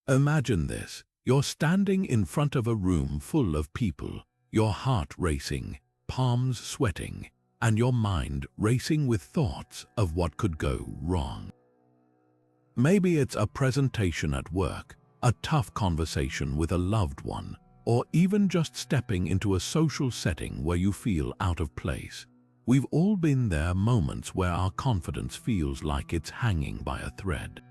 Imagine this. You're standing in front of a room full of people, your heart racing, palms sweating, and your mind racing with thoughts of what could go wrong. Maybe it's a presentation at work, a tough conversation with a loved one, or even just stepping into a social setting where you feel out of place. We've all been there, moments where our confidence feels like it's hanging by a thread.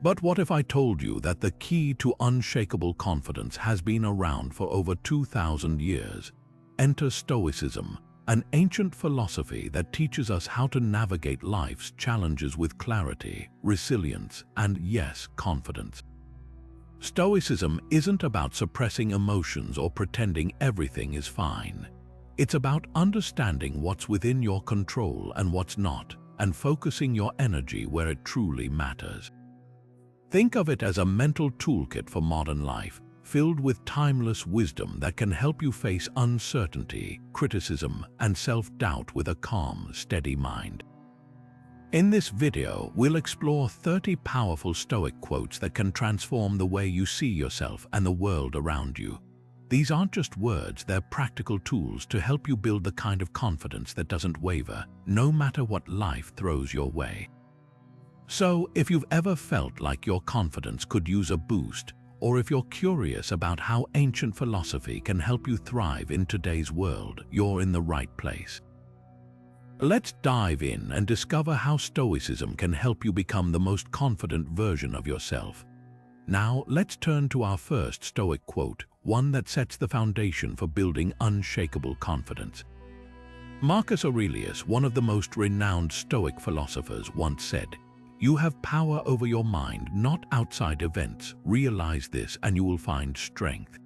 But what if I told you that the key to unshakable confidence has been around for over 2,000 years? Enter Stoicism, an ancient philosophy that teaches us how to navigate life's challenges with clarity, resilience, and yes, confidence. Stoicism isn't about suppressing emotions or pretending everything is fine. It's about understanding what's within your control and what's not, and focusing your energy where it truly matters. Think of it as a mental toolkit for modern life, filled with timeless wisdom that can help you face uncertainty, criticism, and self-doubt with a calm, steady mind. In this video, we'll explore 30 powerful Stoic quotes that can transform the way you see yourself and the world around you. These aren't just words, they're practical tools to help you build the kind of confidence that doesn't waver, no matter what life throws your way. So, if you've ever felt like your confidence could use a boost, or if you're curious about how ancient philosophy can help you thrive in today's world, you're in the right place. Let's dive in and discover how Stoicism can help you become the most confident version of yourself. Now, let's turn to our first Stoic quote, one that sets the foundation for building unshakable confidence. Marcus Aurelius, one of the most renowned Stoic philosophers, once said, "You have power over your mind, not outside events. Realize this and you will find strength."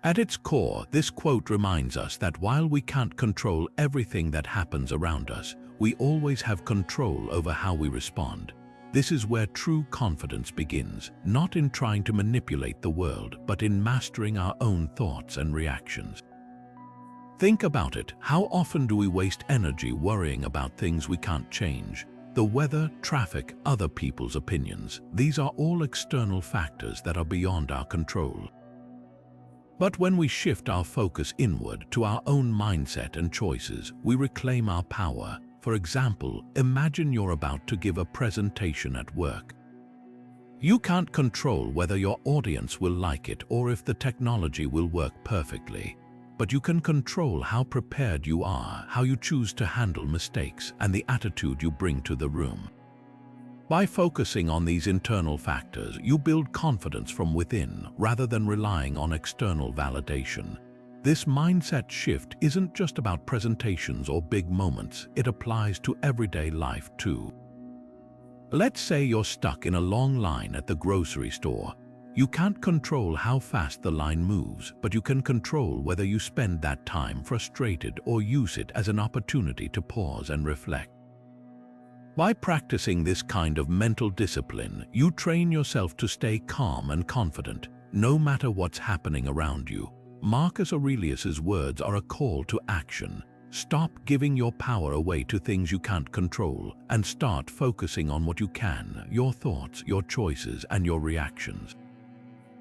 At its core, this quote reminds us that while we can't control everything that happens around us, we always have control over how we respond. This is where true confidence begins, not in trying to manipulate the world, but in mastering our own thoughts and reactions. Think about it. How often do we waste energy worrying about things we can't change? The weather, traffic, other people's opinions. These are all external factors that are beyond our control. But when we shift our focus inward to our own mindset and choices, we reclaim our power. For example, imagine you're about to give a presentation at work. You can't control whether your audience will like it or if the technology will work perfectly. But you can control how prepared you are, how you choose to handle mistakes, and the attitude you bring to the room. By focusing on these internal factors, you build confidence from within rather than relying on external validation. This mindset shift isn't just about presentations or big moments, it applies to everyday life too. Let's say you're stuck in a long line at the grocery store. You can't control how fast the line moves, but you can control whether you spend that time frustrated or use it as an opportunity to pause and reflect. By practicing this kind of mental discipline, you train yourself to stay calm and confident, no matter what's happening around you. Marcus Aurelius's words are a call to action. Stop giving your power away to things you can't control and start focusing on what you can, your thoughts, your choices, and your reactions.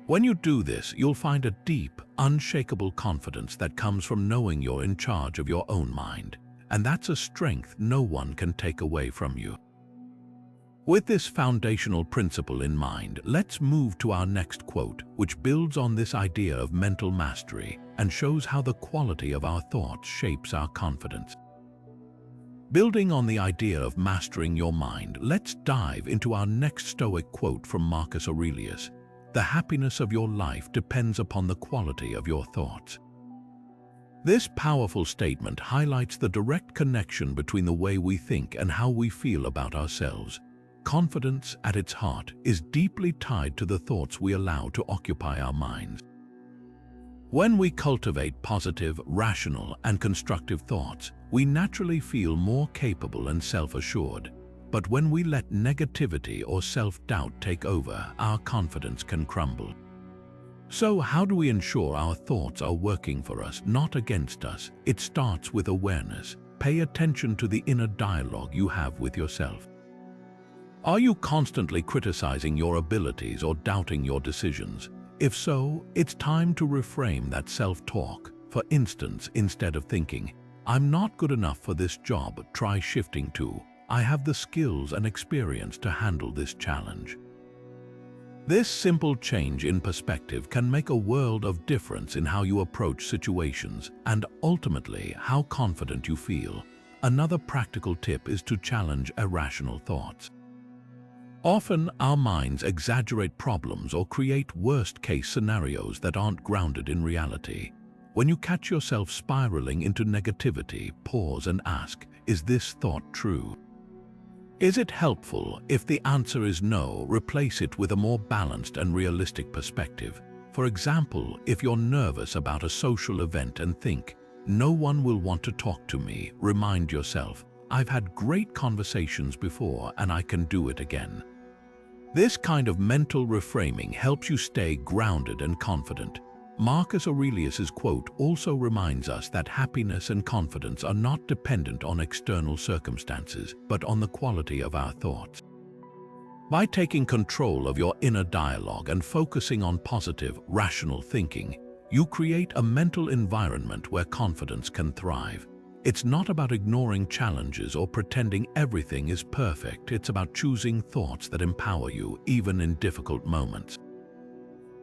When you do this, you'll find a deep, unshakable confidence that comes from knowing you're in charge of your own mind. And that's a strength no one can take away from you. With this foundational principle in mind, let's move to our next quote, which builds on this idea of mental mastery and shows how the quality of our thoughts shapes our confidence. Building on the idea of mastering your mind, let's dive into our next Stoic quote from Marcus Aurelius. "The happiness of your life depends upon the quality of your thoughts." This powerful statement highlights the direct connection between the way we think and how we feel about ourselves. Confidence, at its heart, is deeply tied to the thoughts we allow to occupy our minds. When we cultivate positive, rational, and constructive thoughts, we naturally feel more capable and self-assured. But when we let negativity or self-doubt take over, our confidence can crumble. So how do we ensure our thoughts are working for us, not against us? It starts with awareness. Pay attention to the inner dialogue you have with yourself. Are you constantly criticizing your abilities or doubting your decisions? If so, it's time to reframe that self-talk. For instance, instead of thinking, "I'm not good enough for this job," try shifting to, "I have the skills and experience to handle this challenge." This simple change in perspective can make a world of difference in how you approach situations and ultimately how confident you feel. Another practical tip is to challenge irrational thoughts. Often, our minds exaggerate problems or create worst-case scenarios that aren't grounded in reality. When you catch yourself spiraling into negativity, pause and ask, "Is this thought true?" Is it helpful? If the answer is no, replace it with a more balanced and realistic perspective. For example, if you're nervous about a social event and think, "No one will want to talk to me," remind yourself, "I've had great conversations before and I can do it again." This kind of mental reframing helps you stay grounded and confident. Marcus Aurelius's quote also reminds us that happiness and confidence are not dependent on external circumstances, but on the quality of our thoughts. By taking control of your inner dialogue and focusing on positive, rational thinking, you create a mental environment where confidence can thrive. It's not about ignoring challenges or pretending everything is perfect. It's about choosing thoughts that empower you, even in difficult moments.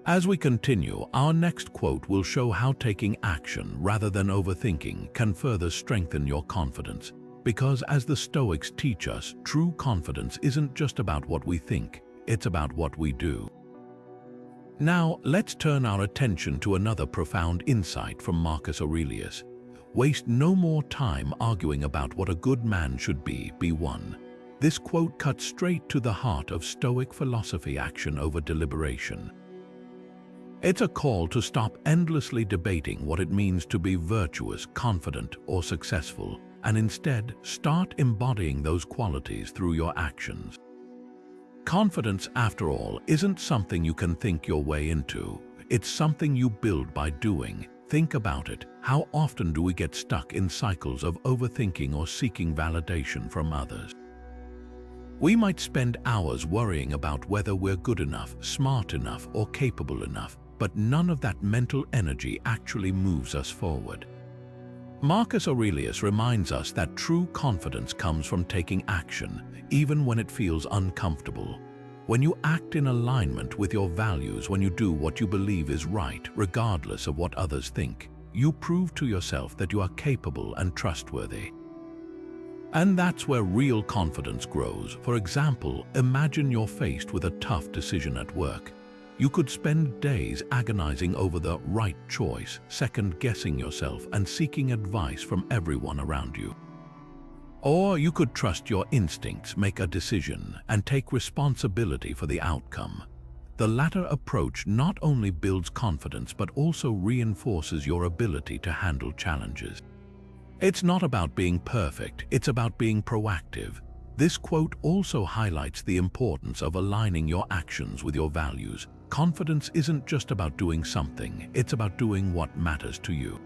As we continue, our next quote will show how taking action rather than overthinking can further strengthen your confidence. Because as the Stoics teach us, true confidence isn't just about what we think, it's about what we do. Now, let's turn our attention to another profound insight from Marcus Aurelius. Waste no more time arguing about what a good man should be one. This quote cuts straight to the heart of Stoic philosophy: action over deliberation. It's a call to stop endlessly debating what it means to be virtuous, confident, or successful, and instead start embodying those qualities through your actions. Confidence, after all, isn't something you can think your way into. It's something you build by doing. Think about it. How often do we get stuck in cycles of overthinking or seeking validation from others? We might spend hours worrying about whether we're good enough, smart enough, or capable enough, but none of that mental energy actually moves us forward. Marcus Aurelius reminds us that true confidence comes from taking action, even when it feels uncomfortable. When you act in alignment with your values, when you do what you believe is right, regardless of what others think, you prove to yourself that you are capable and trustworthy. And that's where real confidence grows. For example, imagine you're faced with a tough decision at work. You could spend days agonizing over the right choice, second-guessing yourself and seeking advice from everyone around you. Or you could trust your instincts, make a decision, and take responsibility for the outcome. The latter approach not only builds confidence but also reinforces your ability to handle challenges. It's not about being perfect, it's about being proactive. This quote also highlights the importance of aligning your actions with your values. Confidence isn't just about doing something, it's about doing what matters to you.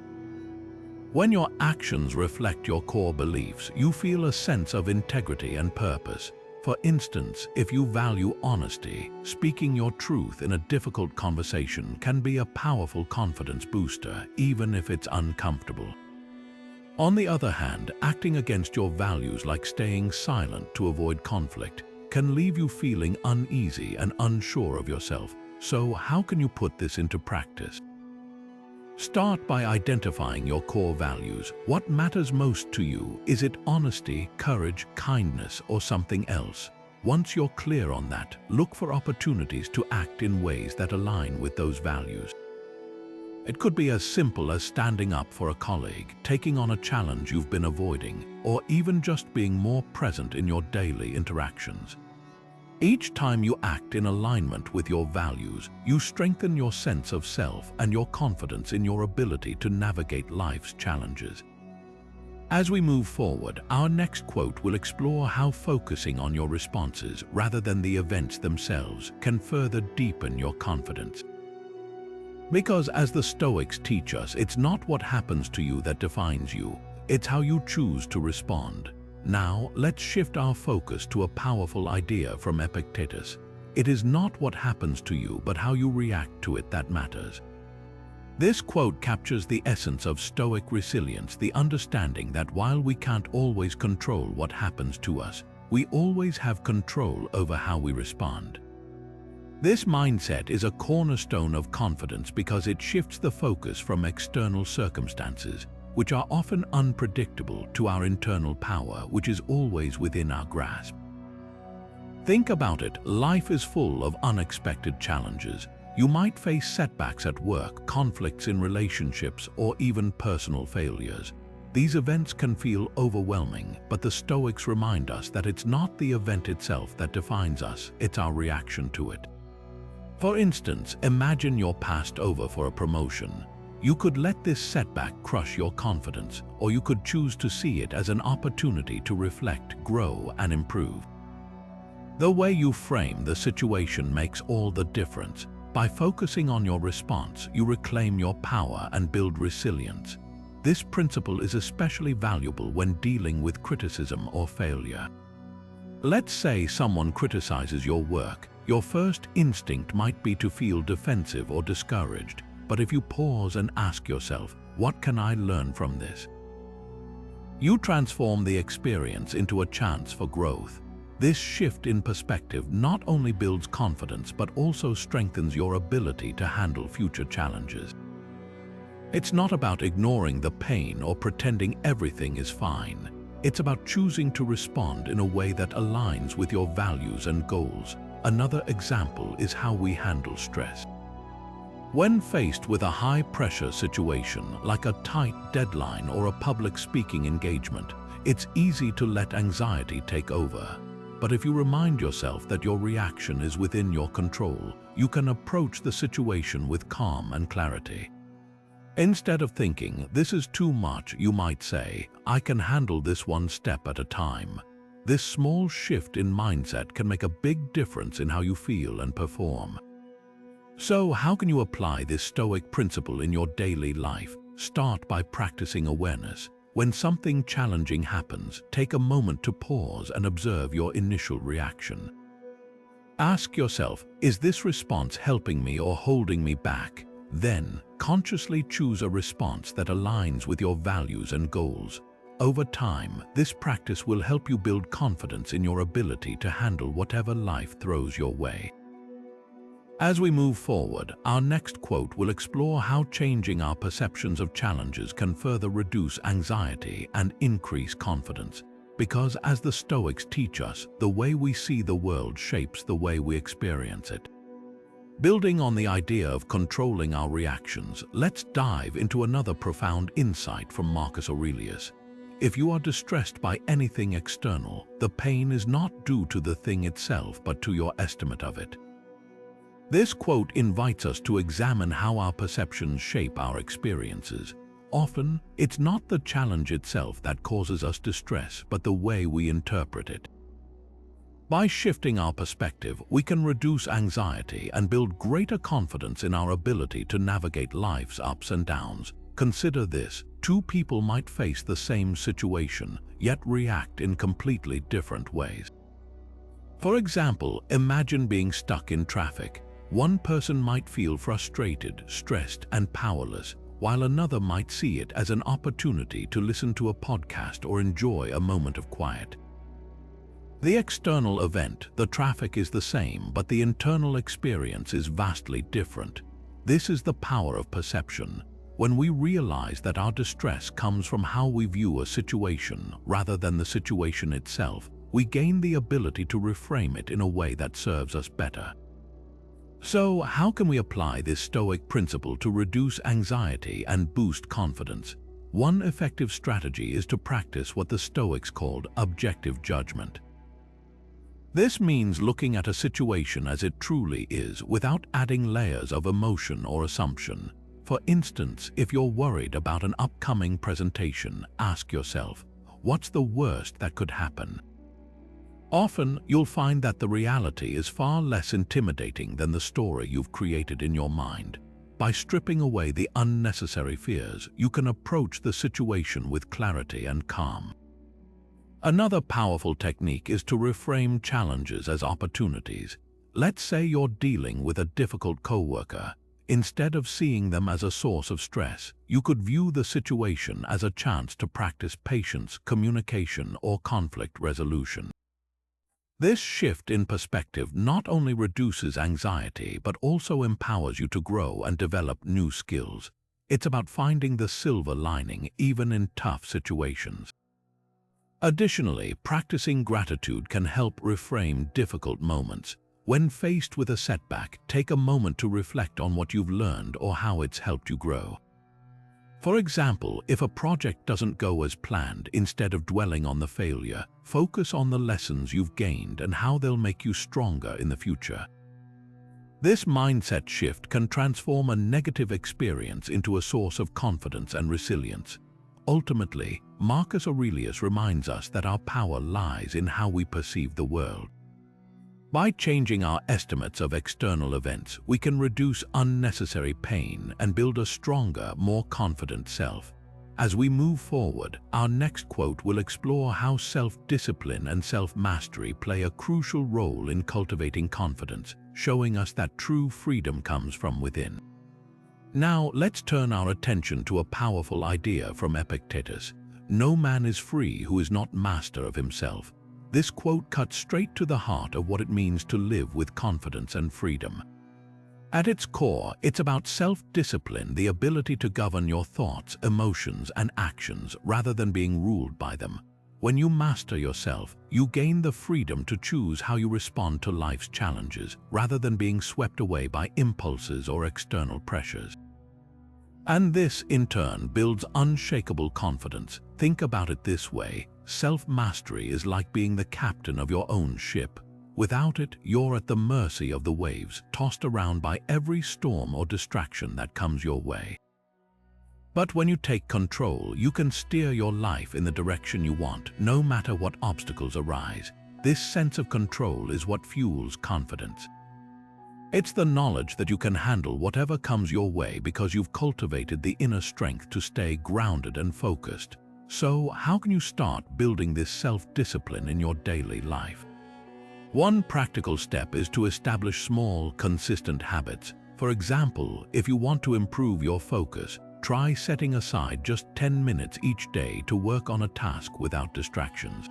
When your actions reflect your core beliefs, you feel a sense of integrity and purpose. For instance, if you value honesty, speaking your truth in a difficult conversation can be a powerful confidence booster, even if it's uncomfortable. On the other hand, acting against your values, like staying silent to avoid conflict, can leave you feeling uneasy and unsure of yourself. So how can you put this into practice? Start by identifying your core values. What matters most to you? Is it honesty, courage, kindness, or something else? Once you're clear on that, look for opportunities to act in ways that align with those values. It could be as simple as standing up for a colleague, taking on a challenge you've been avoiding, or even just being more present in your daily interactions. Each time you act in alignment with your values, you strengthen your sense of self and your confidence in your ability to navigate life's challenges. As we move forward, our next quote will explore how focusing on your responses rather than the events themselves can further deepen your confidence. Because as the Stoics teach us, it's not what happens to you that defines you, it's how you choose to respond. Now, let's shift our focus to a powerful idea from Epictetus. It is not what happens to you, but how you react to it that matters. This quote captures the essence of Stoic resilience, the understanding that while we can't always control what happens to us, we always have control over how we respond. This mindset is a cornerstone of confidence because it shifts the focus from external circumstances, which are often unpredictable, to our internal power, which is always within our grasp. Think about it, life is full of unexpected challenges. You might face setbacks at work, conflicts in relationships, or even personal failures. These events can feel overwhelming, but the Stoics remind us that it's not the event itself that defines us, it's our reaction to it. For instance, imagine you're passed over for a promotion. You could let this setback crush your confidence, or you could choose to see it as an opportunity to reflect, grow, and improve. The way you frame the situation makes all the difference. By focusing on your response, you reclaim your power and build resilience. This principle is especially valuable when dealing with criticism or failure. Let's say someone criticizes your work. Your first instinct might be to feel defensive or discouraged. But if you pause and ask yourself, what can I learn from this? You transform the experience into a chance for growth. This shift in perspective not only builds confidence but also strengthens your ability to handle future challenges. It's not about ignoring the pain or pretending everything is fine. It's about choosing to respond in a way that aligns with your values and goals. Another example is how we handle stress. When faced with a high-pressure situation, like a tight deadline or a public speaking engagement, it's easy to let anxiety take over. But if you remind yourself that your reaction is within your control, you can approach the situation with calm and clarity. Instead of thinking, "This is too much," you might say, "I can handle this one step at a time." This small shift in mindset can make a big difference in how you feel and perform. So, how can you apply this Stoic principle in your daily life? Start by practicing awareness. When something challenging happens, take a moment to pause and observe your initial reaction. Ask yourself, is this response helping me or holding me back? Then, consciously choose a response that aligns with your values and goals. Over time, this practice will help you build confidence in your ability to handle whatever life throws your way. As we move forward, our next quote will explore how changing our perceptions of challenges can further reduce anxiety and increase confidence. Because as the Stoics teach us, the way we see the world shapes the way we experience it. Building on the idea of controlling our reactions, let's dive into another profound insight from Marcus Aurelius. If you are distressed by anything external, the pain is not due to the thing itself but to your estimate of it. This quote invites us to examine how our perceptions shape our experiences. Often, it's not the challenge itself that causes us distress, but the way we interpret it. By shifting our perspective, we can reduce anxiety and build greater confidence in our ability to navigate life's ups and downs. Consider this: two people might face the same situation, yet react in completely different ways. For example, imagine being stuck in traffic. One person might feel frustrated, stressed, and powerless, while another might see it as an opportunity to listen to a podcast or enjoy a moment of quiet. The external event, the traffic, is the same, but the internal experience is vastly different. This is the power of perception. When we realize that our distress comes from how we view a situation rather than the situation itself, we gain the ability to reframe it in a way that serves us better. So, how can we apply this Stoic principle to reduce anxiety and boost confidence? One effective strategy is to practice what the Stoics called objective judgment. This means looking at a situation as it truly is without adding layers of emotion or assumption. For instance, if you're worried about an upcoming presentation, ask yourself, what's the worst that could happen? Often, you'll find that the reality is far less intimidating than the story you've created in your mind. By stripping away the unnecessary fears, you can approach the situation with clarity and calm. Another powerful technique is to reframe challenges as opportunities. Let's say you're dealing with a difficult coworker. Instead of seeing them as a source of stress, you could view the situation as a chance to practice patience, communication, or conflict resolution. This shift in perspective not only reduces anxiety but also empowers you to grow and develop new skills. It's about finding the silver lining even in tough situations. Additionally, practicing gratitude can help reframe difficult moments. When faced with a setback, take a moment to reflect on what you've learned or how it's helped you grow. For example, if a project doesn't go as planned, instead of dwelling on the failure, focus on the lessons you've gained and how they'll make you stronger in the future. This mindset shift can transform a negative experience into a source of confidence and resilience. Ultimately, Marcus Aurelius reminds us that our power lies in how we perceive the world. By changing our estimates of external events, we can reduce unnecessary pain and build a stronger, more confident self. As we move forward, our next quote will explore how self-discipline and self-mastery play a crucial role in cultivating confidence, showing us that true freedom comes from within. Now, let's turn our attention to a powerful idea from Epictetus. No man is free who is not master of himself. This quote cuts straight to the heart of what it means to live with confidence and freedom. At its core, it's about self-discipline, the ability to govern your thoughts, emotions, and actions rather than being ruled by them. When you master yourself, you gain the freedom to choose how you respond to life's challenges rather than being swept away by impulses or external pressures. And this, in turn, builds unshakable confidence. Think about it this way. Self-mastery is like being the captain of your own ship. Without it, you're at the mercy of the waves, tossed around by every storm or distraction that comes your way. But when you take control, you can steer your life in the direction you want, no matter what obstacles arise. This sense of control is what fuels confidence. It's the knowledge that you can handle whatever comes your way because you've cultivated the inner strength to stay grounded and focused. So, how can you start building this self-discipline in your daily life? One practical step is to establish small, consistent habits. For example, if you want to improve your focus, try setting aside just 10 minutes each day to work on a task without distractions.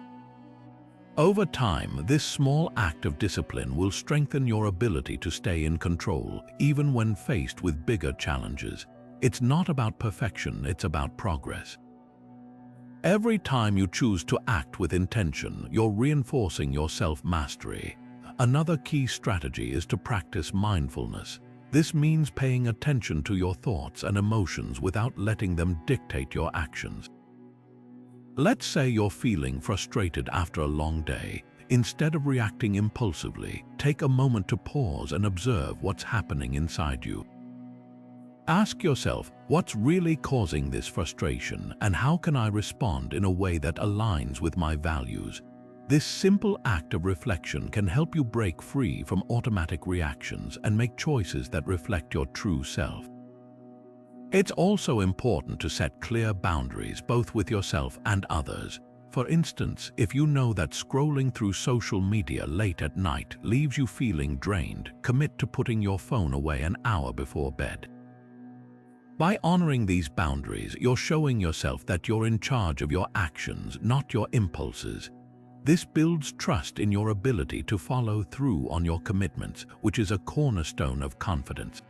Over time, this small act of discipline will strengthen your ability to stay in control, even when faced with bigger challenges. It's not about perfection, it's about progress. Every time you choose to act with intention, you're reinforcing your self-mastery. Another key strategy is to practice mindfulness. This means paying attention to your thoughts and emotions without letting them dictate your actions. Let's say you're feeling frustrated after a long day. Instead of reacting impulsively, take a moment to pause and observe what's happening inside you. Ask yourself, what's really causing this frustration, and how can I respond in a way that aligns with my values? This simple act of reflection can help you break free from automatic reactions and make choices that reflect your true self. It's also important to set clear boundaries, both with yourself and others. For instance, if you know that scrolling through social media late at night leaves you feeling drained, commit to putting your phone away an hour before bed. By honoring these boundaries, you're showing yourself that you're in charge of your actions, not your impulses. This builds trust in your ability to follow through on your commitments, which is a cornerstone of confidence.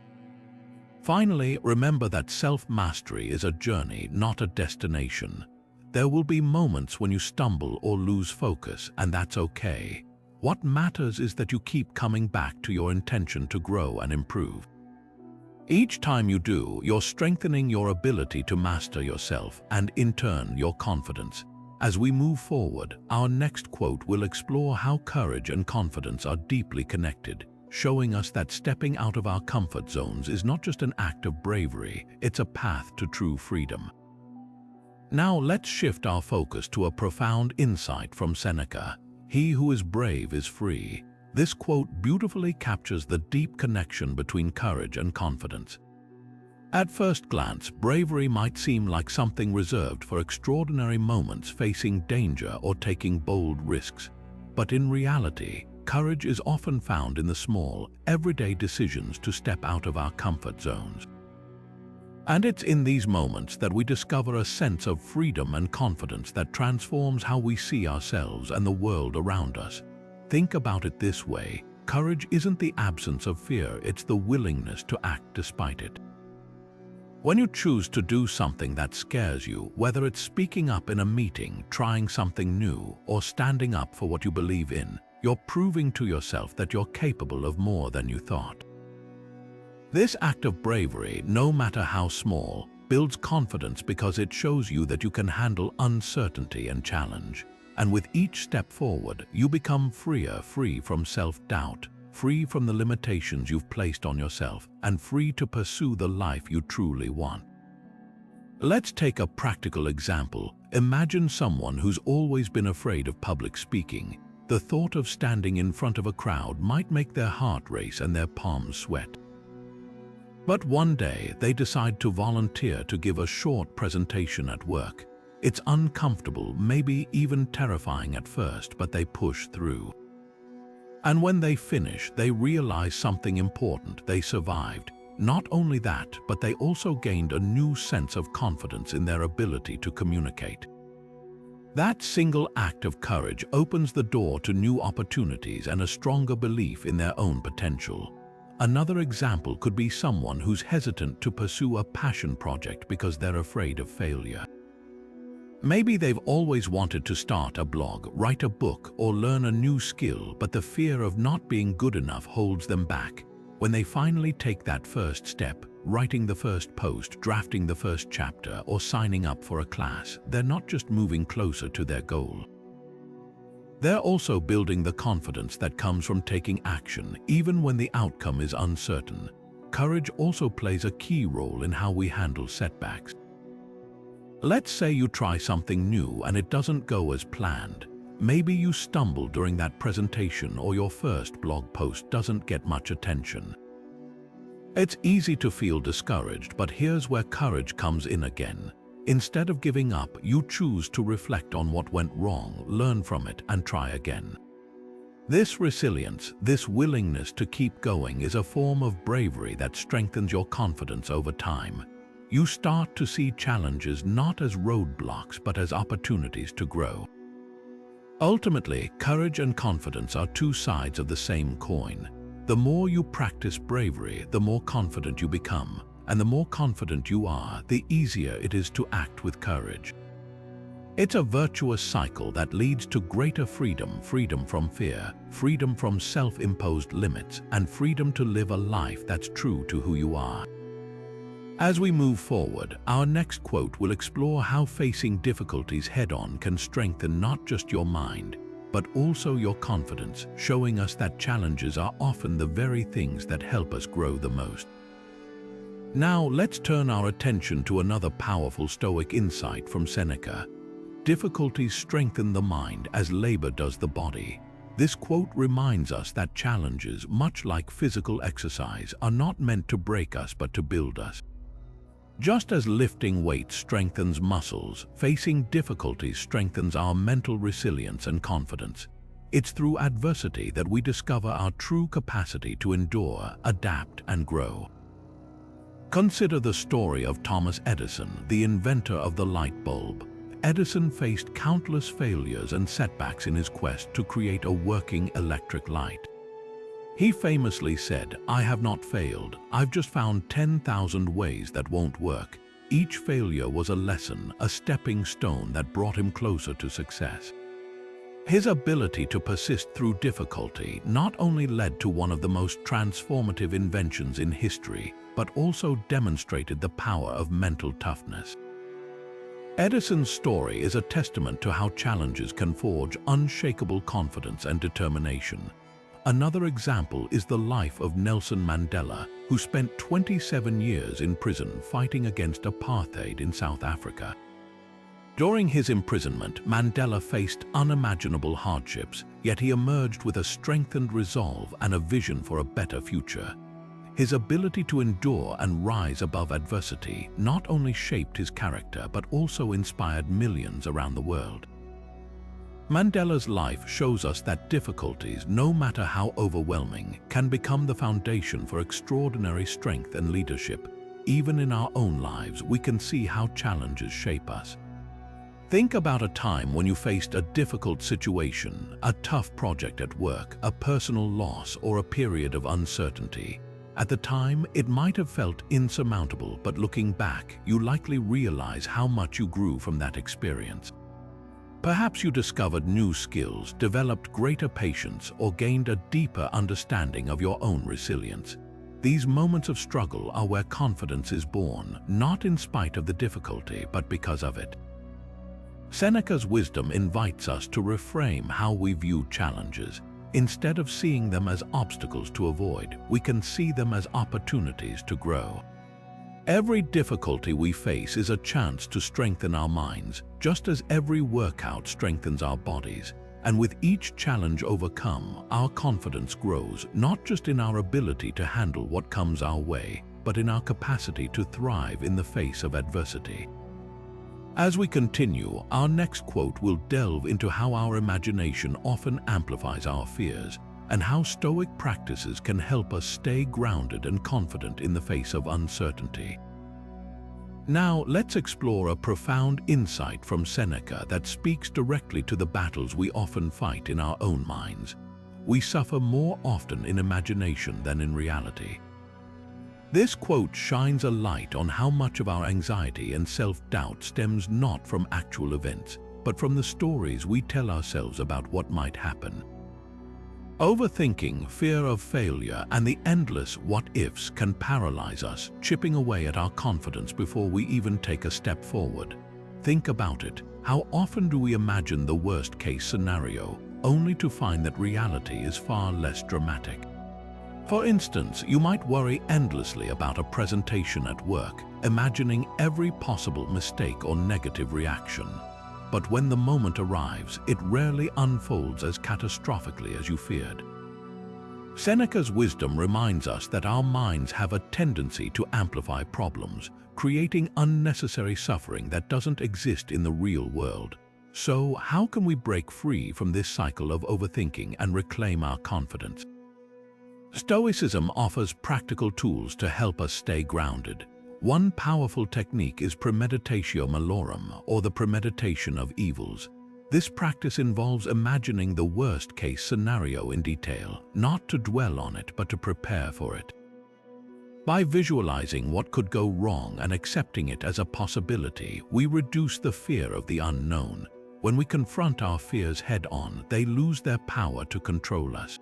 Finally, remember that self-mastery is a journey, not a destination. There will be moments when you stumble or lose focus, and that's okay. What matters is that you keep coming back to your intention to grow and improve. Each time you do, you're strengthening your ability to master yourself and, in turn, your confidence. As we move forward, our next quote will explore how courage and confidence are deeply connected, showing us that stepping out of our comfort zones is not just an act of bravery, it's a path to true freedom. Now let's shift our focus to a profound insight from Seneca. "He who is brave is free." This quote beautifully captures the deep connection between courage and confidence. At first glance, bravery might seem like something reserved for extraordinary moments facing danger or taking bold risks. But in reality, courage is often found in the small, everyday decisions to step out of our comfort zones. And it's in these moments that we discover a sense of freedom and confidence that transforms how we see ourselves and the world around us. Think about it this way: courage isn't the absence of fear, it's the willingness to act despite it. When you choose to do something that scares you, whether it's speaking up in a meeting, trying something new, or standing up for what you believe in, you're proving to yourself that you're capable of more than you thought. This act of bravery, no matter how small, builds confidence because it shows you that you can handle uncertainty and challenge. And with each step forward, you become free from self-doubt, free from the limitations you've placed on yourself, and free to pursue the life you truly want. Let's take a practical example. Imagine someone who's always been afraid of public speaking. The thought of standing in front of a crowd might make their heart race and their palms sweat. But one day, they decide to volunteer to give a short presentation at work. It's uncomfortable, maybe even terrifying at first, but they push through. And when they finish, they realize something important: they survived. Not only that, but they also gained a new sense of confidence in their ability to communicate. That single act of courage opens the door to new opportunities and a stronger belief in their own potential. Another example could be someone who's hesitant to pursue a passion project because they're afraid of failure. Maybe they've always wanted to start a blog, write a book, or learn a new skill, but the fear of not being good enough holds them back. When they finally take that first step, writing the first post, drafting the first chapter, or signing up for a class, they're not just moving closer to their goal. They're also building the confidence that comes from taking action, even when the outcome is uncertain. Courage also plays a key role in how we handle setbacks. Let's say you try something new and it doesn't go as planned. Maybe you stumble during that presentation, or your first blog post doesn't get much attention. It's easy to feel discouraged, but here's where courage comes in again. Instead of giving up, you choose to reflect on what went wrong, learn from it, and try again. This resilience, this willingness to keep going, is a form of bravery that strengthens your confidence over time. You start to see challenges not as roadblocks, but as opportunities to grow. Ultimately, courage and confidence are two sides of the same coin. The more you practice bravery, the more confident you become. And the more confident you are, the easier it is to act with courage. It's a virtuous cycle that leads to greater freedom: freedom from fear, freedom from self-imposed limits, and freedom to live a life that's true to who you are. As we move forward, our next quote will explore how facing difficulties head-on can strengthen not just your mind, but also your confidence, showing us that challenges are often the very things that help us grow the most. Now, let's turn our attention to another powerful Stoic insight from Seneca. Difficulties strengthen the mind as labor does the body. This quote reminds us that challenges, much like physical exercise, are not meant to break us but to build us. Just as lifting weights strengthens muscles, facing difficulties strengthens our mental resilience and confidence. It's through adversity that we discover our true capacity to endure, adapt, and grow. Consider the story of Thomas Edison, the inventor of the light bulb. Edison faced countless failures and setbacks in his quest to create a working electric light. He famously said, "I have not failed, I've just found 10,000 ways that won't work." Each failure was a lesson, a stepping stone that brought him closer to success. His ability to persist through difficulty not only led to one of the most transformative inventions in history, but also demonstrated the power of mental toughness. Edison's story is a testament to how challenges can forge unshakable confidence and determination. Another example is the life of Nelson Mandela, who spent 27 years in prison fighting against apartheid in South Africa. During his imprisonment, Mandela faced unimaginable hardships, yet he emerged with a strengthened resolve and a vision for a better future. His ability to endure and rise above adversity not only shaped his character but also inspired millions around the world. Mandela's life shows us that difficulties, no matter how overwhelming, can become the foundation for extraordinary strength and leadership. Even in our own lives, we can see how challenges shape us. Think about a time when you faced a difficult situation, a tough project at work, a personal loss, or a period of uncertainty. At the time, it might have felt insurmountable, but looking back, you likely realize how much you grew from that experience. Perhaps you discovered new skills, developed greater patience, or gained a deeper understanding of your own resilience. These moments of struggle are where confidence is born, not in spite of the difficulty, but because of it. Seneca's wisdom invites us to reframe how we view challenges. Instead of seeing them as obstacles to avoid, we can see them as opportunities to grow. Every difficulty we face is a chance to strengthen our minds, just as every workout strengthens our bodies. And with each challenge overcome, our confidence grows, not just in our ability to handle what comes our way, but in our capacity to thrive in the face of adversity. As we continue, our next quote will delve into how our imagination often amplifies our fears, and how Stoic practices can help us stay grounded and confident in the face of uncertainty. Now, let's explore a profound insight from Seneca that speaks directly to the battles we often fight in our own minds. We suffer more often in imagination than in reality. This quote shines a light on how much of our anxiety and self-doubt stems not from actual events, but from the stories we tell ourselves about what might happen. Overthinking, fear of failure, and the endless what-ifs can paralyze us, chipping away at our confidence before we even take a step forward. Think about it. How often do we imagine the worst-case scenario, only to find that reality is far less dramatic? For instance, you might worry endlessly about a presentation at work, imagining every possible mistake or negative reaction. But when the moment arrives, it rarely unfolds as catastrophically as you feared. Seneca's wisdom reminds us that our minds have a tendency to amplify problems, creating unnecessary suffering that doesn't exist in the real world. So, how can we break free from this cycle of overthinking and reclaim our confidence? Stoicism offers practical tools to help us stay grounded. One powerful technique is premeditatio malorum, or the premeditation of evils. This practice involves imagining the worst-case scenario in detail, not to dwell on it but to prepare for it. By visualizing what could go wrong and accepting it as a possibility, we reduce the fear of the unknown. When we confront our fears head-on, they lose their power to control us.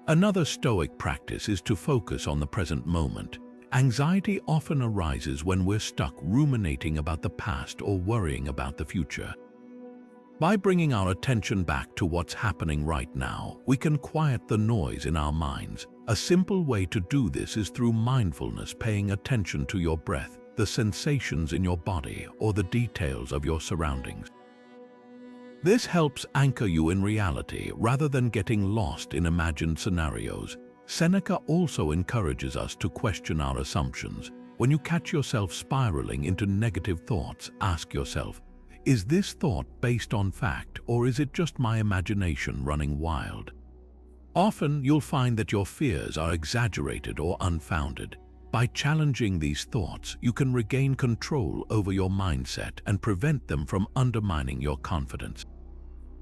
Another Stoic practice is to focus on the present moment. Anxiety often arises when we're stuck ruminating about the past or worrying about the future. By bringing our attention back to what's happening right now, we can quiet the noise in our minds. A simple way to do this is through mindfulness, paying attention to your breath, the sensations in your body, or the details of your surroundings. This helps anchor you in reality rather than getting lost in imagined scenarios. Seneca also encourages us to question our assumptions. When you catch yourself spiraling into negative thoughts, ask yourself, is this thought based on fact, or is it just my imagination running wild? Often, you'll find that your fears are exaggerated or unfounded. By challenging these thoughts, you can regain control over your mindset and prevent them from undermining your confidence.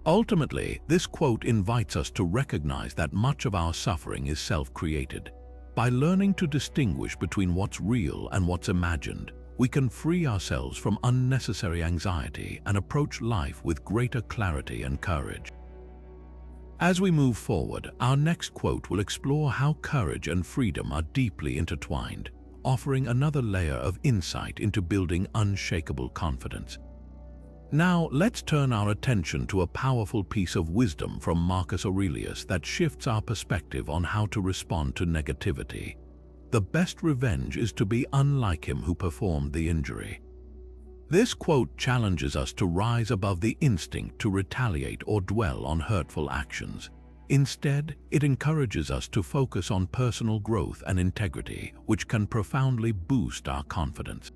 Ultimately, this quote invites us to recognize that much of our suffering is self-created. By learning to distinguish between what's real and what's imagined, we can free ourselves from unnecessary anxiety and approach life with greater clarity and courage. As we move forward, our next quote will explore how courage and freedom are deeply intertwined, offering another layer of insight into building unshakable confidence. Now, let's turn our attention to a powerful piece of wisdom from Marcus Aurelius that shifts our perspective on how to respond to negativity. The best revenge is to be unlike him who performed the injury. This quote challenges us to rise above the instinct to retaliate or dwell on hurtful actions. Instead, it encourages us to focus on personal growth and integrity, which can profoundly boost our confidence.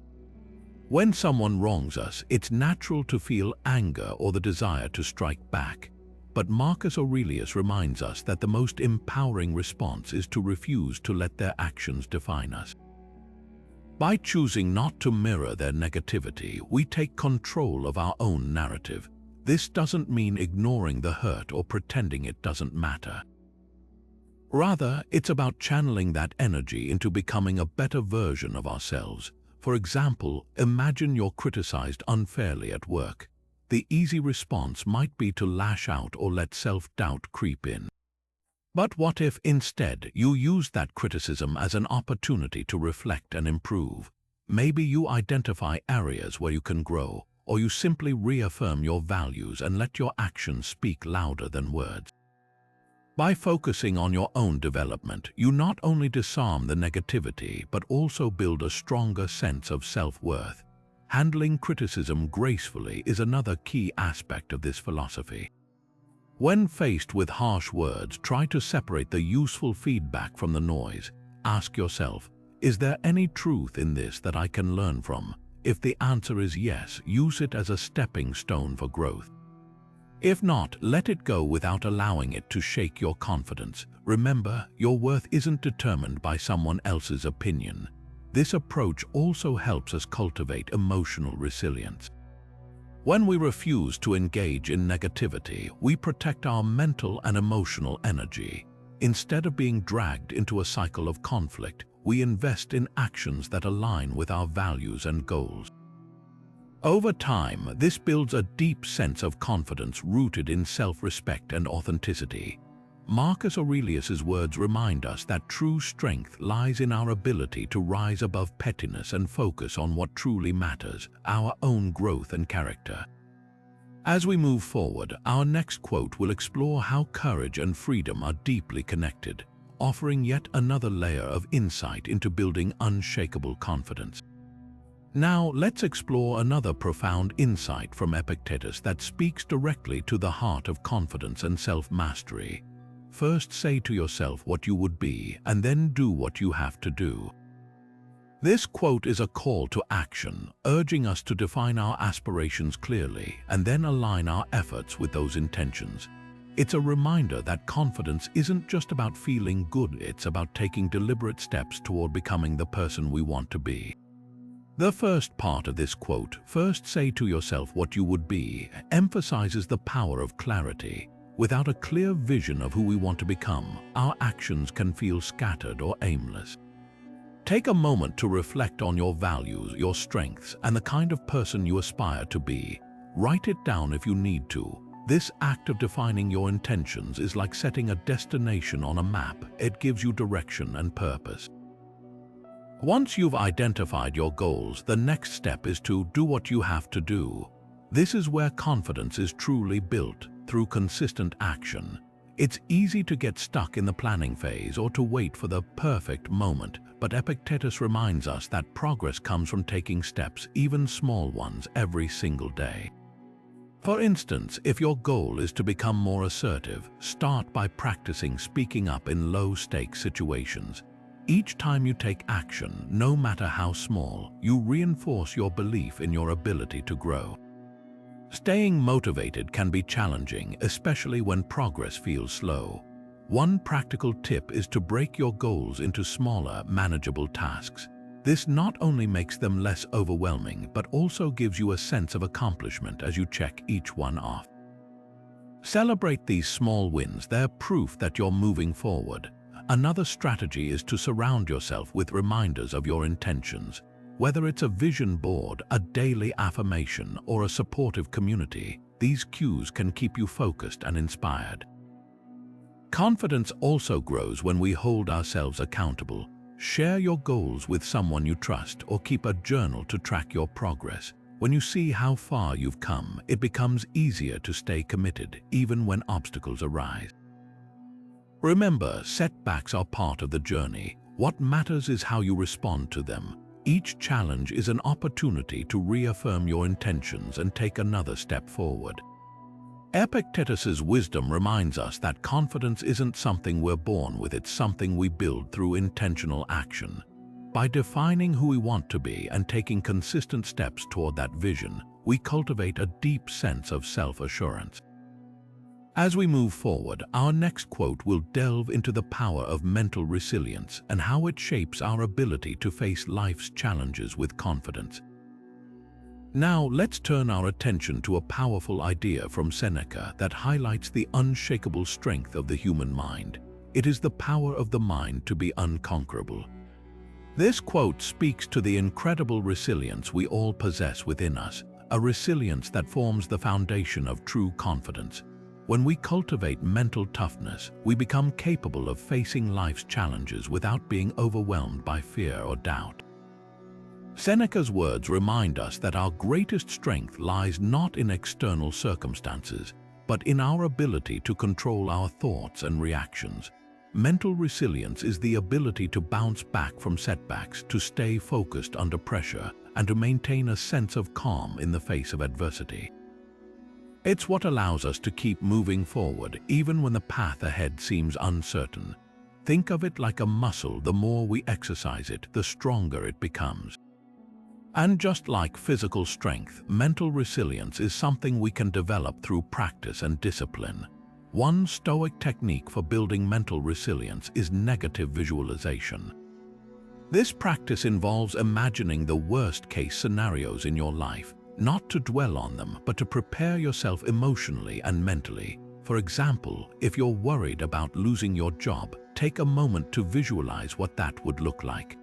When someone wrongs us, it's natural to feel anger or the desire to strike back. But Marcus Aurelius reminds us that the most empowering response is to refuse to let their actions define us. By choosing not to mirror their negativity, we take control of our own narrative. This doesn't mean ignoring the hurt or pretending it doesn't matter. Rather, it's about channeling that energy into becoming a better version of ourselves. For example, imagine you're criticized unfairly at work. The easy response might be to lash out or let self-doubt creep in. But what if instead you use that criticism as an opportunity to reflect and improve? Maybe you identify areas where you can grow, or you simply reaffirm your values and let your actions speak louder than words. By focusing on your own development, you not only disarm the negativity but also build a stronger sense of self-worth. Handling criticism gracefully is another key aspect of this philosophy. When faced with harsh words, try to separate the useful feedback from the noise. Ask yourself, is there any truth in this that I can learn from? If the answer is yes, use it as a stepping stone for growth. If not, let it go without allowing it to shake your confidence. Remember, your worth isn't determined by someone else's opinion. This approach also helps us cultivate emotional resilience. When we refuse to engage in negativity, we protect our mental and emotional energy. Instead of being dragged into a cycle of conflict, we invest in actions that align with our values and goals. Over time, this builds a deep sense of confidence rooted in self-respect and authenticity. Marcus Aurelius's words remind us that true strength lies in our ability to rise above pettiness and focus on what truly matters, our own growth and character. As we move forward, our next quote will explore how courage and freedom are deeply connected, offering yet another layer of insight into building unshakable confidence. Now, let's explore another profound insight from Epictetus that speaks directly to the heart of confidence and self-mastery. First, say to yourself what you would be, and then do what you have to do. This quote is a call to action, urging us to define our aspirations clearly and then align our efforts with those intentions. It's a reminder that confidence isn't just about feeling good, it's about taking deliberate steps toward becoming the person we want to be. The first part of this quote, first say to yourself what you would be, emphasizes the power of clarity. Without a clear vision of who we want to become, our actions can feel scattered or aimless. Take a moment to reflect on your values, your strengths, and the kind of person you aspire to be. Write it down if you need to. This act of defining your intentions is like setting a destination on a map. It gives you direction and purpose. Once you've identified your goals, the next step is to do what you have to do. This is where confidence is truly built, through consistent action. It's easy to get stuck in the planning phase or to wait for the perfect moment, but Epictetus reminds us that progress comes from taking steps, even small ones, every single day. For instance, if your goal is to become more assertive, start by practicing speaking up in low-stakes situations. Each time you take action, no matter how small, you reinforce your belief in your ability to grow. Staying motivated can be challenging, especially when progress feels slow. One practical tip is to break your goals into smaller, manageable tasks. This not only makes them less overwhelming, but also gives you a sense of accomplishment as you check each one off. Celebrate these small wins. They're proof that you're moving forward. Another strategy is to surround yourself with reminders of your intentions. Whether it's a vision board, a daily affirmation, or a supportive community, these cues can keep you focused and inspired. Confidence also grows when we hold ourselves accountable. Share your goals with someone you trust or keep a journal to track your progress. When you see how far you've come, it becomes easier to stay committed, even when obstacles arise. Remember, setbacks are part of the journey. What matters is how you respond to them. Each challenge is an opportunity to reaffirm your intentions and take another step forward. Epictetus's wisdom reminds us that confidence isn't something we're born with, it's something we build through intentional action. By defining who we want to be and taking consistent steps toward that vision, we cultivate a deep sense of self-assurance. As we move forward, our next quote will delve into the power of mental resilience and how it shapes our ability to face life's challenges with confidence. Now, let's turn our attention to a powerful idea from Seneca that highlights the unshakable strength of the human mind. It is the power of the mind to be unconquerable. This quote speaks to the incredible resilience we all possess within us, a resilience that forms the foundation of true confidence. When we cultivate mental toughness, we become capable of facing life's challenges without being overwhelmed by fear or doubt. Seneca's words remind us that our greatest strength lies not in external circumstances, but in our ability to control our thoughts and reactions. Mental resilience is the ability to bounce back from setbacks, to stay focused under pressure, and to maintain a sense of calm in the face of adversity. It's what allows us to keep moving forward, even when the path ahead seems uncertain. Think of it like a muscle. The more we exercise it, the stronger it becomes. And just like physical strength, mental resilience is something we can develop through practice and discipline. One Stoic technique for building mental resilience is negative visualization. This practice involves imagining the worst-case scenarios in your life, not to dwell on them, but to prepare yourself emotionally and mentally. For example, if you're worried about losing your job, take a moment to visualize what that would look like.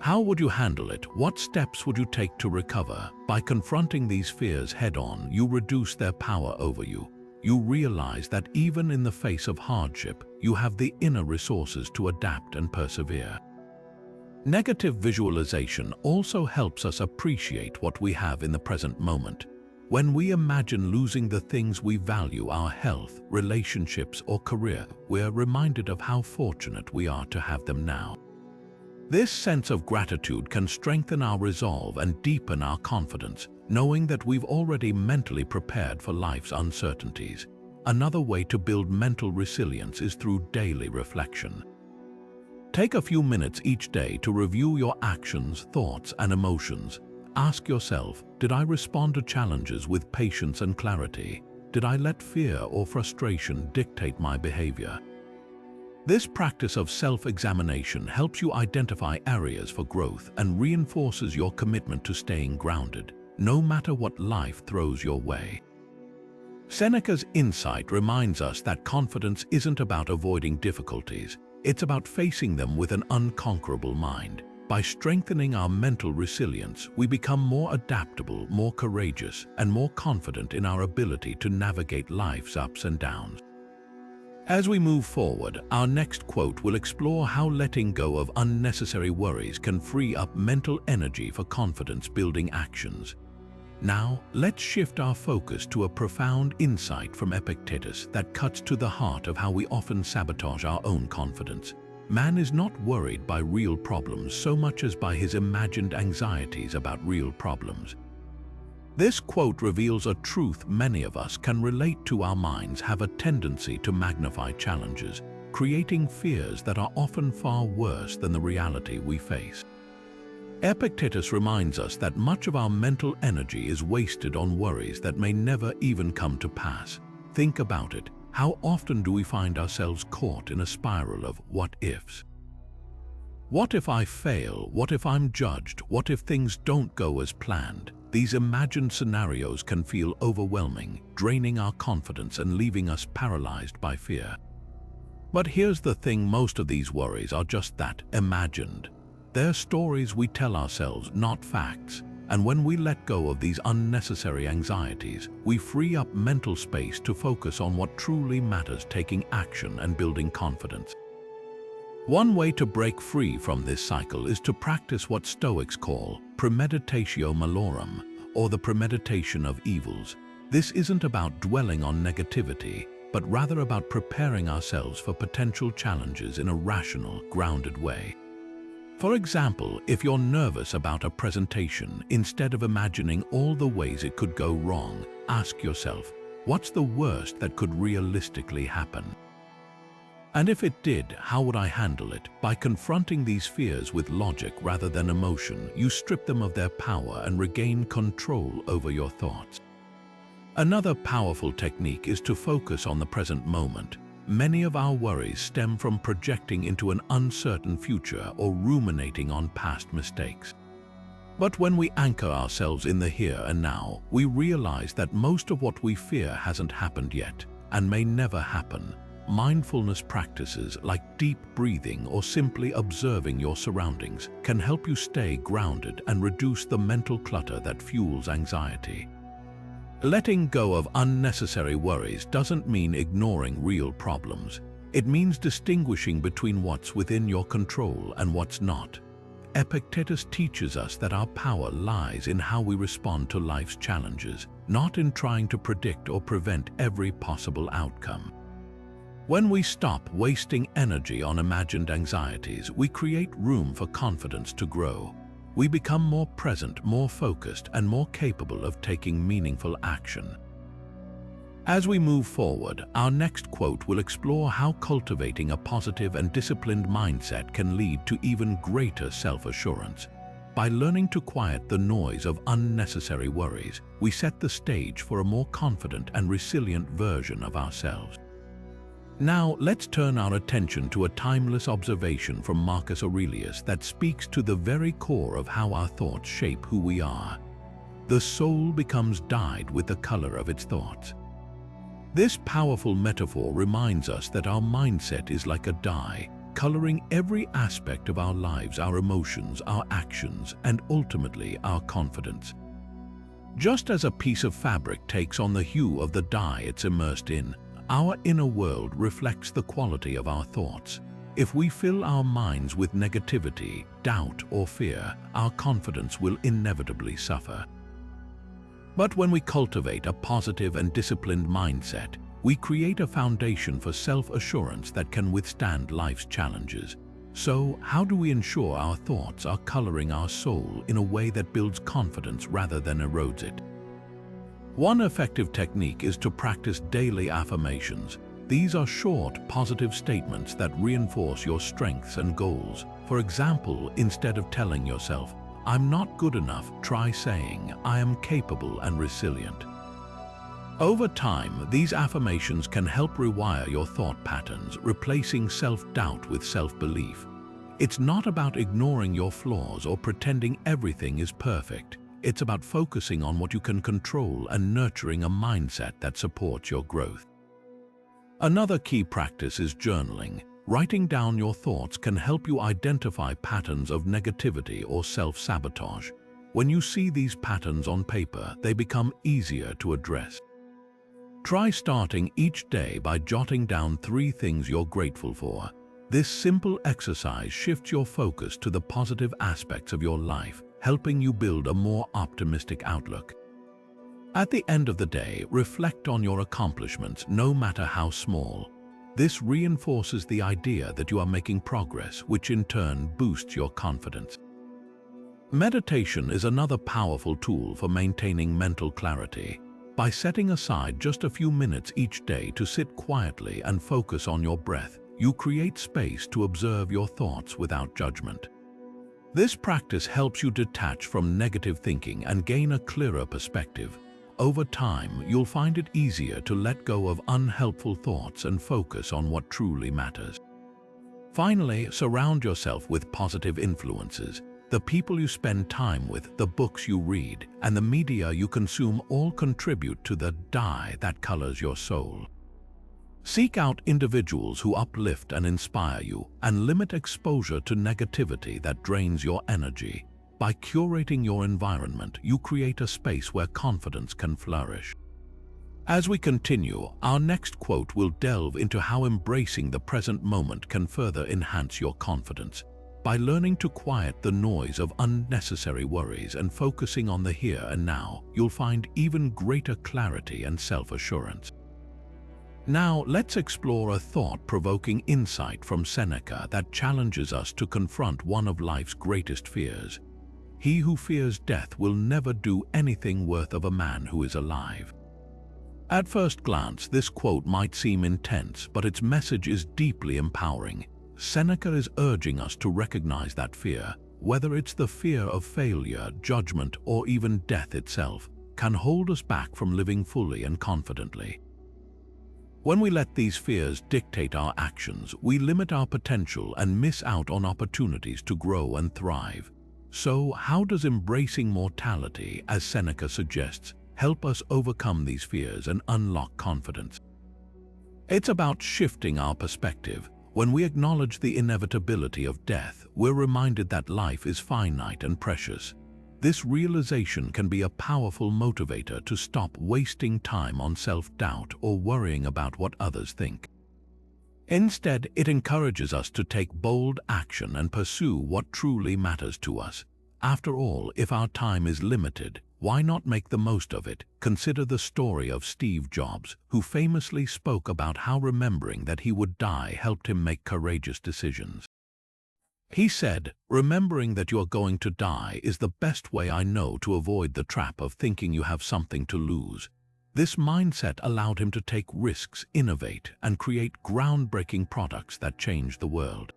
How would you handle it? What steps would you take to recover? By confronting these fears head-on, you reduce their power over you. You realize that even in the face of hardship, you have the inner resources to adapt and persevere. Negative visualization also helps us appreciate what we have in the present moment. When we imagine losing the things we value, our health, relationships, or career, we're reminded of how fortunate we are to have them now. This sense of gratitude can strengthen our resolve and deepen our confidence, knowing that we've already mentally prepared for life's uncertainties. Another way to build mental resilience is through daily reflection. Take a few minutes each day to review your actions, thoughts, and emotions. Ask yourself, did I respond to challenges with patience and clarity? Did I let fear or frustration dictate my behavior? This practice of self-examination helps you identify areas for growth and reinforces your commitment to staying grounded, no matter what life throws your way. Seneca's insight reminds us that confidence isn't about avoiding difficulties, it's about facing them with an unconquerable mind. By strengthening our mental resilience, we become more adaptable, more courageous, and more confident in our ability to navigate life's ups and downs. As we move forward, our next quote will explore how letting go of unnecessary worries can free up mental energy for confidence-building actions. Now, let's shift our focus to a profound insight from Epictetus that cuts to the heart of how we often sabotage our own confidence. Man is not worried by real problems so much as by his imagined anxieties about real problems. This quote reveals a truth many of us can relate to. Our minds have a tendency to magnify challenges, creating fears that are often far worse than the reality we face. Epictetus reminds us that much of our mental energy is wasted on worries that may never even come to pass. Think about it. How often do we find ourselves caught in a spiral of what-ifs? What if I fail? What if I'm judged? What if things don't go as planned? These imagined scenarios can feel overwhelming, draining our confidence and leaving us paralyzed by fear. But here's the thing, most of these worries are just that, imagined. They're stories we tell ourselves, not facts. And when we let go of these unnecessary anxieties, we free up mental space to focus on what truly matters, taking action and building confidence. One way to break free from this cycle is to practice what Stoics call premeditatio malorum, or the premeditation of evils. This isn't about dwelling on negativity, but rather about preparing ourselves for potential challenges in a rational, grounded way. For example, if you're nervous about a presentation, instead of imagining all the ways it could go wrong, ask yourself, What's the worst that could realistically happen? And if it did, how would I handle it? By confronting these fears with logic rather than emotion, you strip them of their power and regain control over your thoughts. Another powerful technique is to focus on the present moment. Many of our worries stem from projecting into an uncertain future or ruminating on past mistakes. But when we anchor ourselves in the here and now, we realize that most of what we fear hasn't happened yet and may never happen. Mindfulness practices like deep breathing or simply observing your surroundings can help you stay grounded and reduce the mental clutter that fuels anxiety. Letting go of unnecessary worries doesn't mean ignoring real problems. It means distinguishing between what's within your control and what's not. Epictetus teaches us that our power lies in how we respond to life's challenges, not in trying to predict or prevent every possible outcome. When we stop wasting energy on imagined anxieties, we create room for confidence to grow. We become more present, more focused, and more capable of taking meaningful action. As we move forward, our next quote will explore how cultivating a positive and disciplined mindset can lead to even greater self-assurance. By learning to quiet the noise of unnecessary worries, we set the stage for a more confident and resilient version of ourselves. Now, let's turn our attention to a timeless observation from Marcus Aurelius that speaks to the very core of how our thoughts shape who we are. The soul becomes dyed with the color of its thoughts. This powerful metaphor reminds us that our mindset is like a dye, coloring every aspect of our lives, our emotions, our actions, and ultimately our confidence. Just as a piece of fabric takes on the hue of the dye it's immersed in, our inner world reflects the quality of our thoughts. If we fill our minds with negativity, doubt, or fear, our confidence will inevitably suffer. But when we cultivate a positive and disciplined mindset, we create a foundation for self-assurance that can withstand life's challenges. So, how do we ensure our thoughts are coloring our soul in a way that builds confidence rather than erodes it? One effective technique is to practice daily affirmations. These are short, positive statements that reinforce your strengths and goals. For example, instead of telling yourself, "I'm not good enough," try saying, "I am capable and resilient." Over time, these affirmations can help rewire your thought patterns, replacing self-doubt with self-belief. It's not about ignoring your flaws or pretending everything is perfect. It's about focusing on what you can control and nurturing a mindset that supports your growth. Another key practice is journaling. Writing down your thoughts can help you identify patterns of negativity or self-sabotage. When you see these patterns on paper, they become easier to address. Try starting each day by jotting down 3 things you're grateful for. This simple exercise shifts your focus to the positive aspects of your life, helping you build a more optimistic outlook. At the end of the day, reflect on your accomplishments, no matter how small. This reinforces the idea that you are making progress, which in turn boosts your confidence. Meditation is another powerful tool for maintaining mental clarity. By setting aside just a few minutes each day to sit quietly and focus on your breath, you create space to observe your thoughts without judgment. This practice helps you detach from negative thinking and gain a clearer perspective. Over time, you'll find it easier to let go of unhelpful thoughts and focus on what truly matters. Finally, surround yourself with positive influences. The people you spend time with, the books you read, and the media you consume all contribute to the dye that colors your soul. Seek out individuals who uplift and inspire you, and limit exposure to negativity that drains your energy. By curating your environment, you create a space where confidence can flourish. As we continue, our next quote will delve into how embracing the present moment can further enhance your confidence. By learning to quiet the noise of unnecessary worries and focusing on the here and now, you'll find even greater clarity and self-assurance. Now, let's explore a thought-provoking insight from Seneca that challenges us to confront one of life's greatest fears. He who fears death will never do anything worth of a man who is alive. At first glance, this quote might seem intense, but its message is deeply empowering. Seneca is urging us to recognize that fear, whether it's the fear of failure, judgment, or even death itself, can hold us back from living fully and confidently. When we let these fears dictate our actions, we limit our potential and miss out on opportunities to grow and thrive. So, how does embracing mortality, as Seneca suggests, help us overcome these fears and unlock confidence? It's about shifting our perspective. When we acknowledge the inevitability of death, we're reminded that life is finite and precious. This realization can be a powerful motivator to stop wasting time on self-doubt or worrying about what others think. Instead, it encourages us to take bold action and pursue what truly matters to us. After all, if our time is limited, why not make the most of it? Consider the story of Steve Jobs, who famously spoke about how remembering that he would die helped him make courageous decisions. He said, "Remembering that you are going to die is the best way I know to avoid the trap of thinking you have something to lose." This mindset allowed him to take risks, innovate, and create groundbreaking products that changed the world.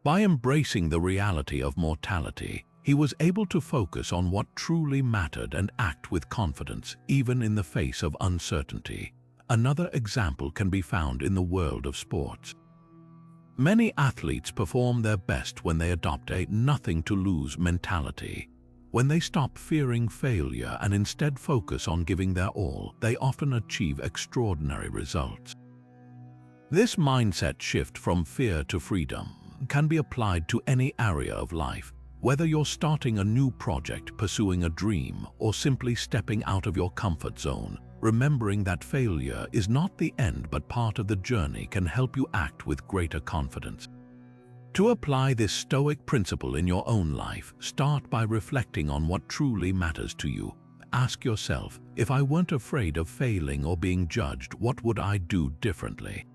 By embracing the reality of mortality, he was able to focus on what truly mattered and act with confidence, even in the face of uncertainty. Another example can be found in the world of sports. Many athletes perform their best when they adopt a nothing-to-lose mentality. When they stop fearing failure and instead focus on giving their all, they often achieve extraordinary results. This mindset shift from fear to freedom can be applied to any area of life. Whether you're starting a new project, pursuing a dream, or simply stepping out of your comfort zone, remembering that failure is not the end but part of the journey can help you act with greater confidence. To apply this Stoic principle in your own life, start by reflecting on what truly matters to you. Ask yourself, if I weren't afraid of failing or being judged, what would I do differently?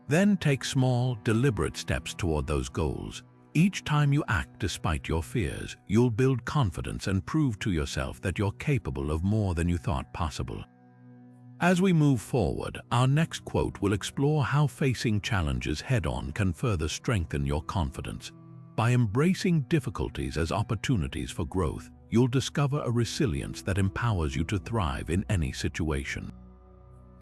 Then take small, deliberate steps toward those goals. Each time you act despite your fears, you'll build confidence and prove to yourself that you're capable of more than you thought possible. As we move forward, our next quote will explore how facing challenges head-on can further strengthen your confidence. By embracing difficulties as opportunities for growth, you'll discover a resilience that empowers you to thrive in any situation.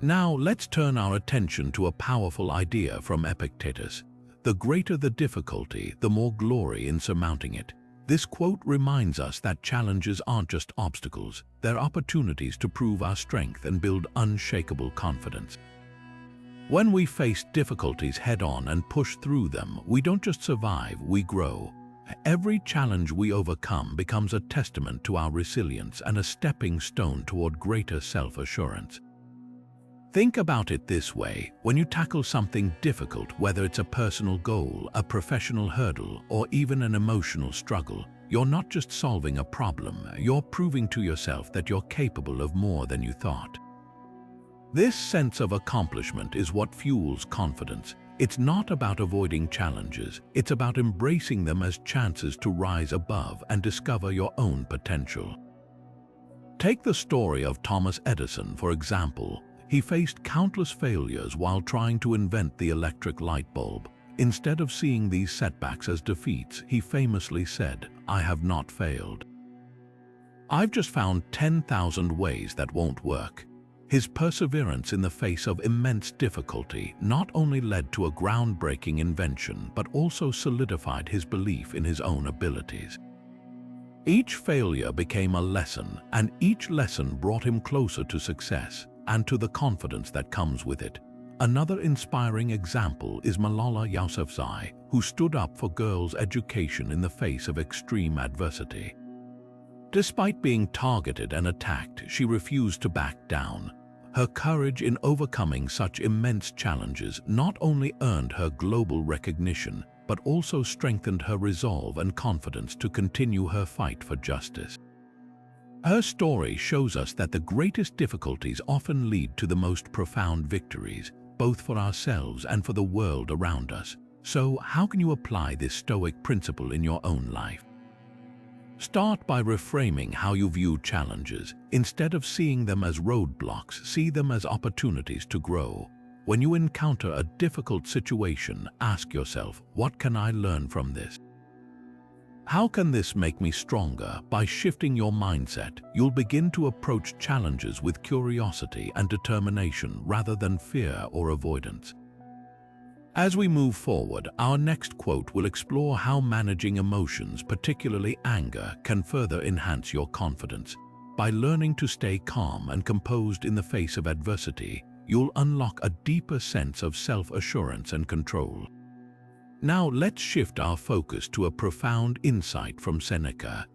Now, let's turn our attention to a powerful idea from Epictetus. The greater the difficulty, the more glory in surmounting it. This quote reminds us that challenges aren't just obstacles, they're opportunities to prove our strength and build unshakable confidence. When we face difficulties head-on and push through them, we don't just survive, we grow. Every challenge we overcome becomes a testament to our resilience and a stepping stone toward greater self-assurance. Think about it this way: when you tackle something difficult, whether it's a personal goal, a professional hurdle, or even an emotional struggle, you're not just solving a problem, you're proving to yourself that you're capable of more than you thought. This sense of accomplishment is what fuels confidence. It's not about avoiding challenges, it's about embracing them as chances to rise above and discover your own potential. Take the story of Thomas Edison, for example. He faced countless failures while trying to invent the electric light bulb. Instead of seeing these setbacks as defeats, he famously said, "I have not failed. I've just found 10,000 ways that won't work." His perseverance in the face of immense difficulty not only led to a groundbreaking invention, but also solidified his belief in his own abilities. Each failure became a lesson, and each lesson brought him closer to success and to the confidence that comes with it. Another inspiring example is Malala Yousafzai, who stood up for girls' education in the face of extreme adversity. Despite being targeted and attacked, she refused to back down. Her courage in overcoming such immense challenges not only earned her global recognition, but also strengthened her resolve and confidence to continue her fight for justice. Her story shows us that the greatest difficulties often lead to the most profound victories, both for ourselves and for the world around us. So, how can you apply this Stoic principle in your own life? Start by reframing how you view challenges. Instead of seeing them as roadblocks, see them as opportunities to grow. When you encounter a difficult situation, ask yourself, what can I learn from this? How can this make me stronger? By shifting your mindset, you'll begin to approach challenges with curiosity and determination rather than fear or avoidance. As we move forward, our next quote will explore how managing emotions, particularly anger, can further enhance your confidence. By learning to stay calm and composed in the face of adversity, you'll unlock a deeper sense of self-assurance and control. Now let's shift our focus to a profound insight from Seneca.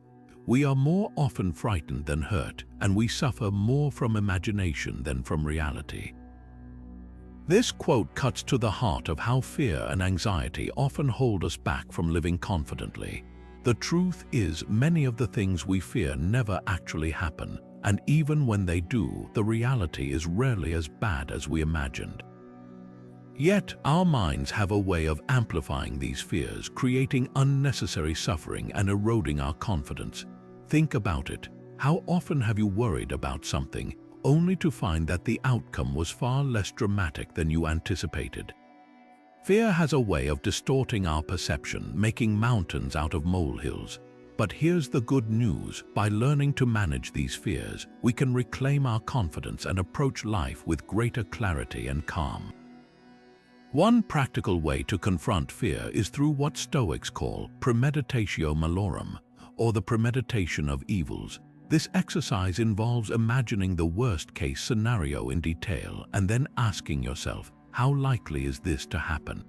We are more often frightened than hurt, and we suffer more from imagination than from reality. This quote cuts to the heart of how fear and anxiety often hold us back from living confidently. The truth is, many of the things we fear never actually happen, and even when they do, the reality is rarely as bad as we imagined. Yet, our minds have a way of amplifying these fears, creating unnecessary suffering and eroding our confidence. Think about it. How often have you worried about something, only to find that the outcome was far less dramatic than you anticipated? Fear has a way of distorting our perception, making mountains out of molehills. But here's the good news. By learning to manage these fears, we can reclaim our confidence and approach life with greater clarity and calm. One practical way to confront fear is through what Stoics call premeditatio malorum, or the premeditation of evils. This exercise involves imagining the worst-case scenario in detail and then asking yourself, how likely is this to happen?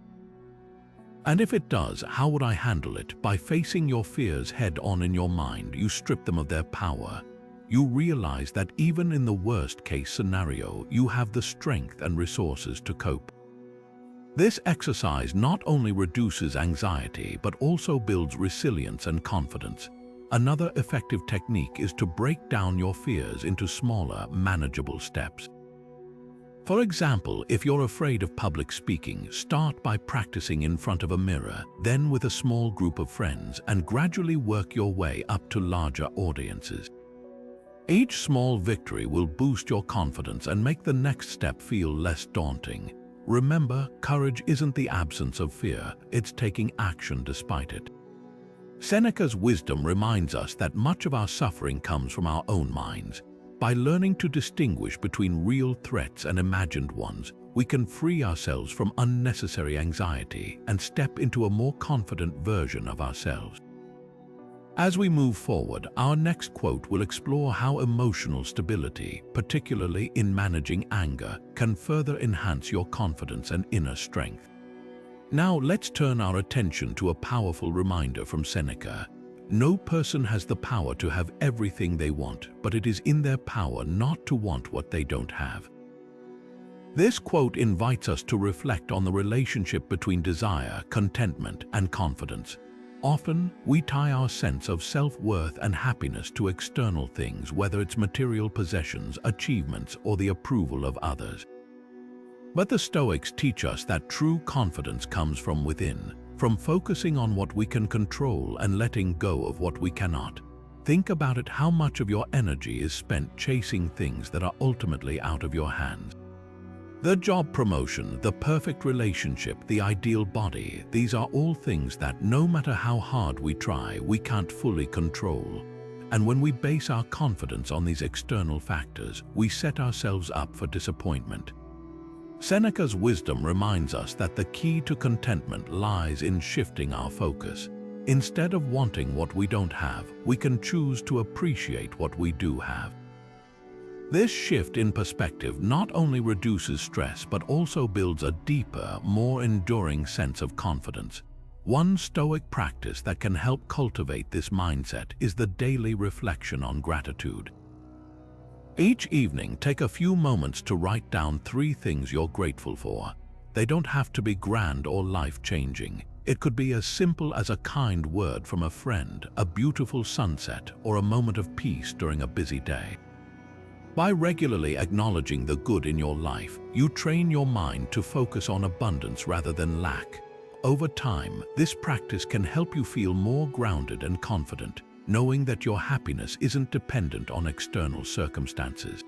And if it does, how would I handle it? By facing your fears head-on in your mind, you strip them of their power. You realize that even in the worst-case scenario, you have the strength and resources to cope. This exercise not only reduces anxiety, but also builds resilience and confidence. Another effective technique is to break down your fears into smaller, manageable steps. For example, if you're afraid of public speaking, start by practicing in front of a mirror, then with a small group of friends, and gradually work your way up to larger audiences. Each small victory will boost your confidence and make the next step feel less daunting. Remember, courage isn't the absence of fear, it's taking action despite it. Seneca's wisdom reminds us that much of our suffering comes from our own minds. By learning to distinguish between real threats and imagined ones, we can free ourselves from unnecessary anxiety and step into a more confident version of ourselves. As we move forward, our next quote will explore how emotional stability, particularly in managing anger, can further enhance your confidence and inner strength. Now let's turn our attention to a powerful reminder from Seneca. No person has the power to have everything they want, but it is in their power not to want what they don't have. This quote invites us to reflect on the relationship between desire, contentment, and confidence. Often, we tie our sense of self-worth and happiness to external things, whether it's material possessions, achievements, or the approval of others. But the Stoics teach us that true confidence comes from within, from focusing on what we can control and letting go of what we cannot. Think about it: how much of your energy is spent chasing things that are ultimately out of your hands? The job promotion, the perfect relationship, the ideal body, these are all things that, no matter how hard we try, we can't fully control. And when we base our confidence on these external factors, we set ourselves up for disappointment. Seneca's wisdom reminds us that the key to contentment lies in shifting our focus. Instead of wanting what we don't have, we can choose to appreciate what we do have. This shift in perspective not only reduces stress but also builds a deeper, more enduring sense of confidence. One Stoic practice that can help cultivate this mindset is the daily reflection on gratitude. Each evening, take a few moments to write down 3 things you're grateful for. They don't have to be grand or life-changing. It could be as simple as a kind word from a friend, a beautiful sunset, or a moment of peace during a busy day. By regularly acknowledging the good in your life, you train your mind to focus on abundance rather than lack. Over time, this practice can help you feel more grounded and confident, knowing that your happiness isn't dependent on external circumstances.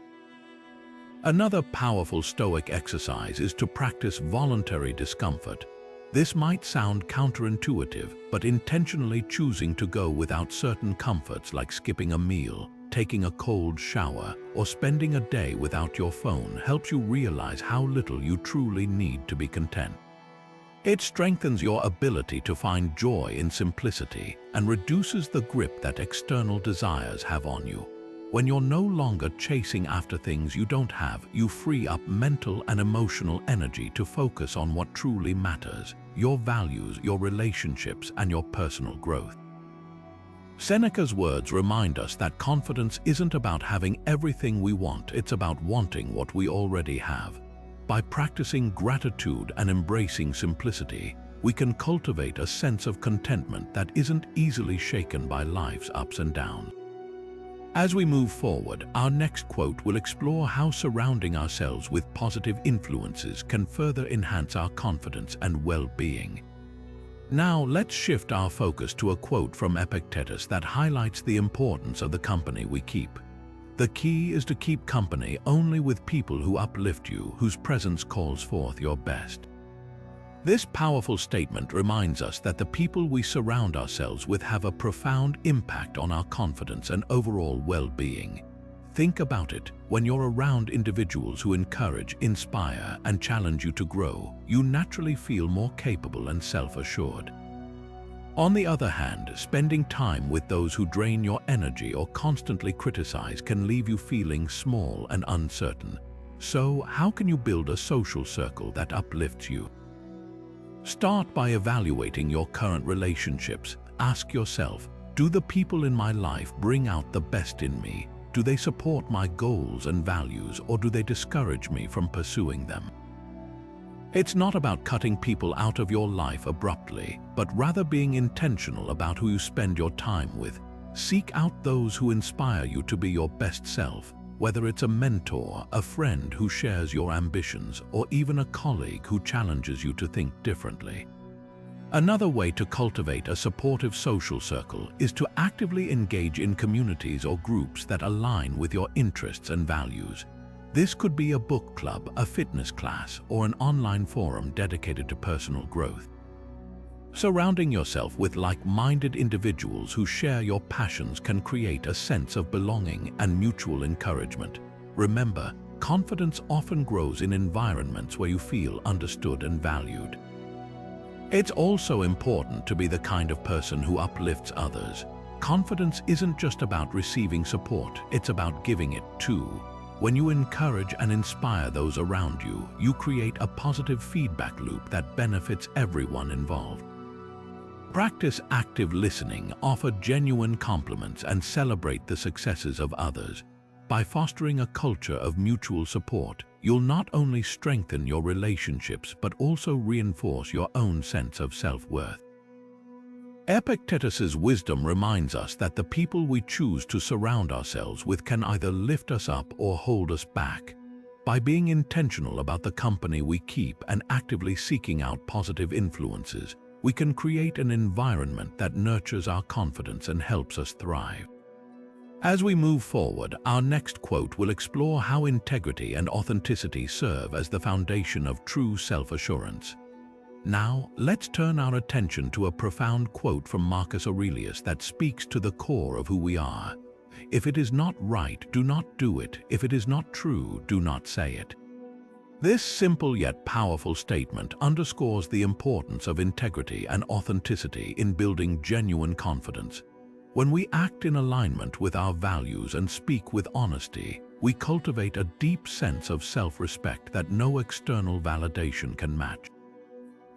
Another powerful Stoic exercise is to practice voluntary discomfort. This might sound counterintuitive, but intentionally choosing to go without certain comforts like skipping a meal, taking a cold shower, or spending a day without your phone helps you realize how little you truly need to be content. It strengthens your ability to find joy in simplicity and reduces the grip that external desires have on you. When you're no longer chasing after things you don't have, you free up mental and emotional energy to focus on what truly matters: your values, your relationships, and your personal growth. Seneca's words remind us that confidence isn't about having everything we want, it's about wanting what we already have. By practicing gratitude and embracing simplicity, we can cultivate a sense of contentment that isn't easily shaken by life's ups and downs. As we move forward, our next quote will explore how surrounding ourselves with positive influences can further enhance our confidence and well-being. Now, let's shift our focus to a quote from Epictetus that highlights the importance of the company we keep. The key is to keep company only with people who uplift you, whose presence calls forth your best. This powerful statement reminds us that the people we surround ourselves with have a profound impact on our confidence and overall well-being. Think about it. When you're around individuals who encourage, inspire, and challenge you to grow, you naturally feel more capable and self-assured. On the other hand, spending time with those who drain your energy or constantly criticize can leave you feeling small and uncertain. So, how can you build a social circle that uplifts you? Start by evaluating your current relationships. Ask yourself, do the people in my life bring out the best in me? Do they support my goals and values, or do they discourage me from pursuing them? It's not about cutting people out of your life abruptly, but rather being intentional about who you spend your time with. Seek out those who inspire you to be your best self, whether it's a mentor, a friend who shares your ambitions, or even a colleague who challenges you to think differently. Another way to cultivate a supportive social circle is to actively engage in communities or groups that align with your interests and values. This could be a book club, a fitness class, or an online forum dedicated to personal growth. Surrounding yourself with like-minded individuals who share your passions can create a sense of belonging and mutual encouragement. Remember, confidence often grows in environments where you feel understood and valued. It's also important to be the kind of person who uplifts others. Confidence isn't just about receiving support, it's about giving it too. When you encourage and inspire those around you, you create a positive feedback loop that benefits everyone involved. Practice active listening, offer genuine compliments, and celebrate the successes of others. By fostering a culture of mutual support, you'll not only strengthen your relationships but also reinforce your own sense of self-worth. Epictetus's wisdom reminds us that the people we choose to surround ourselves with can either lift us up or hold us back. By being intentional about the company we keep and actively seeking out positive influences, we can create an environment that nurtures our confidence and helps us thrive. As we move forward, our next quote will explore how integrity and authenticity serve as the foundation of true self-assurance. Now, let's turn our attention to a profound quote from Marcus Aurelius that speaks to the core of who we are. If it is not right, do not do it. If it is not true, do not say it. This simple yet powerful statement underscores the importance of integrity and authenticity in building genuine confidence. When we act in alignment with our values and speak with honesty, we cultivate a deep sense of self-respect that no external validation can match.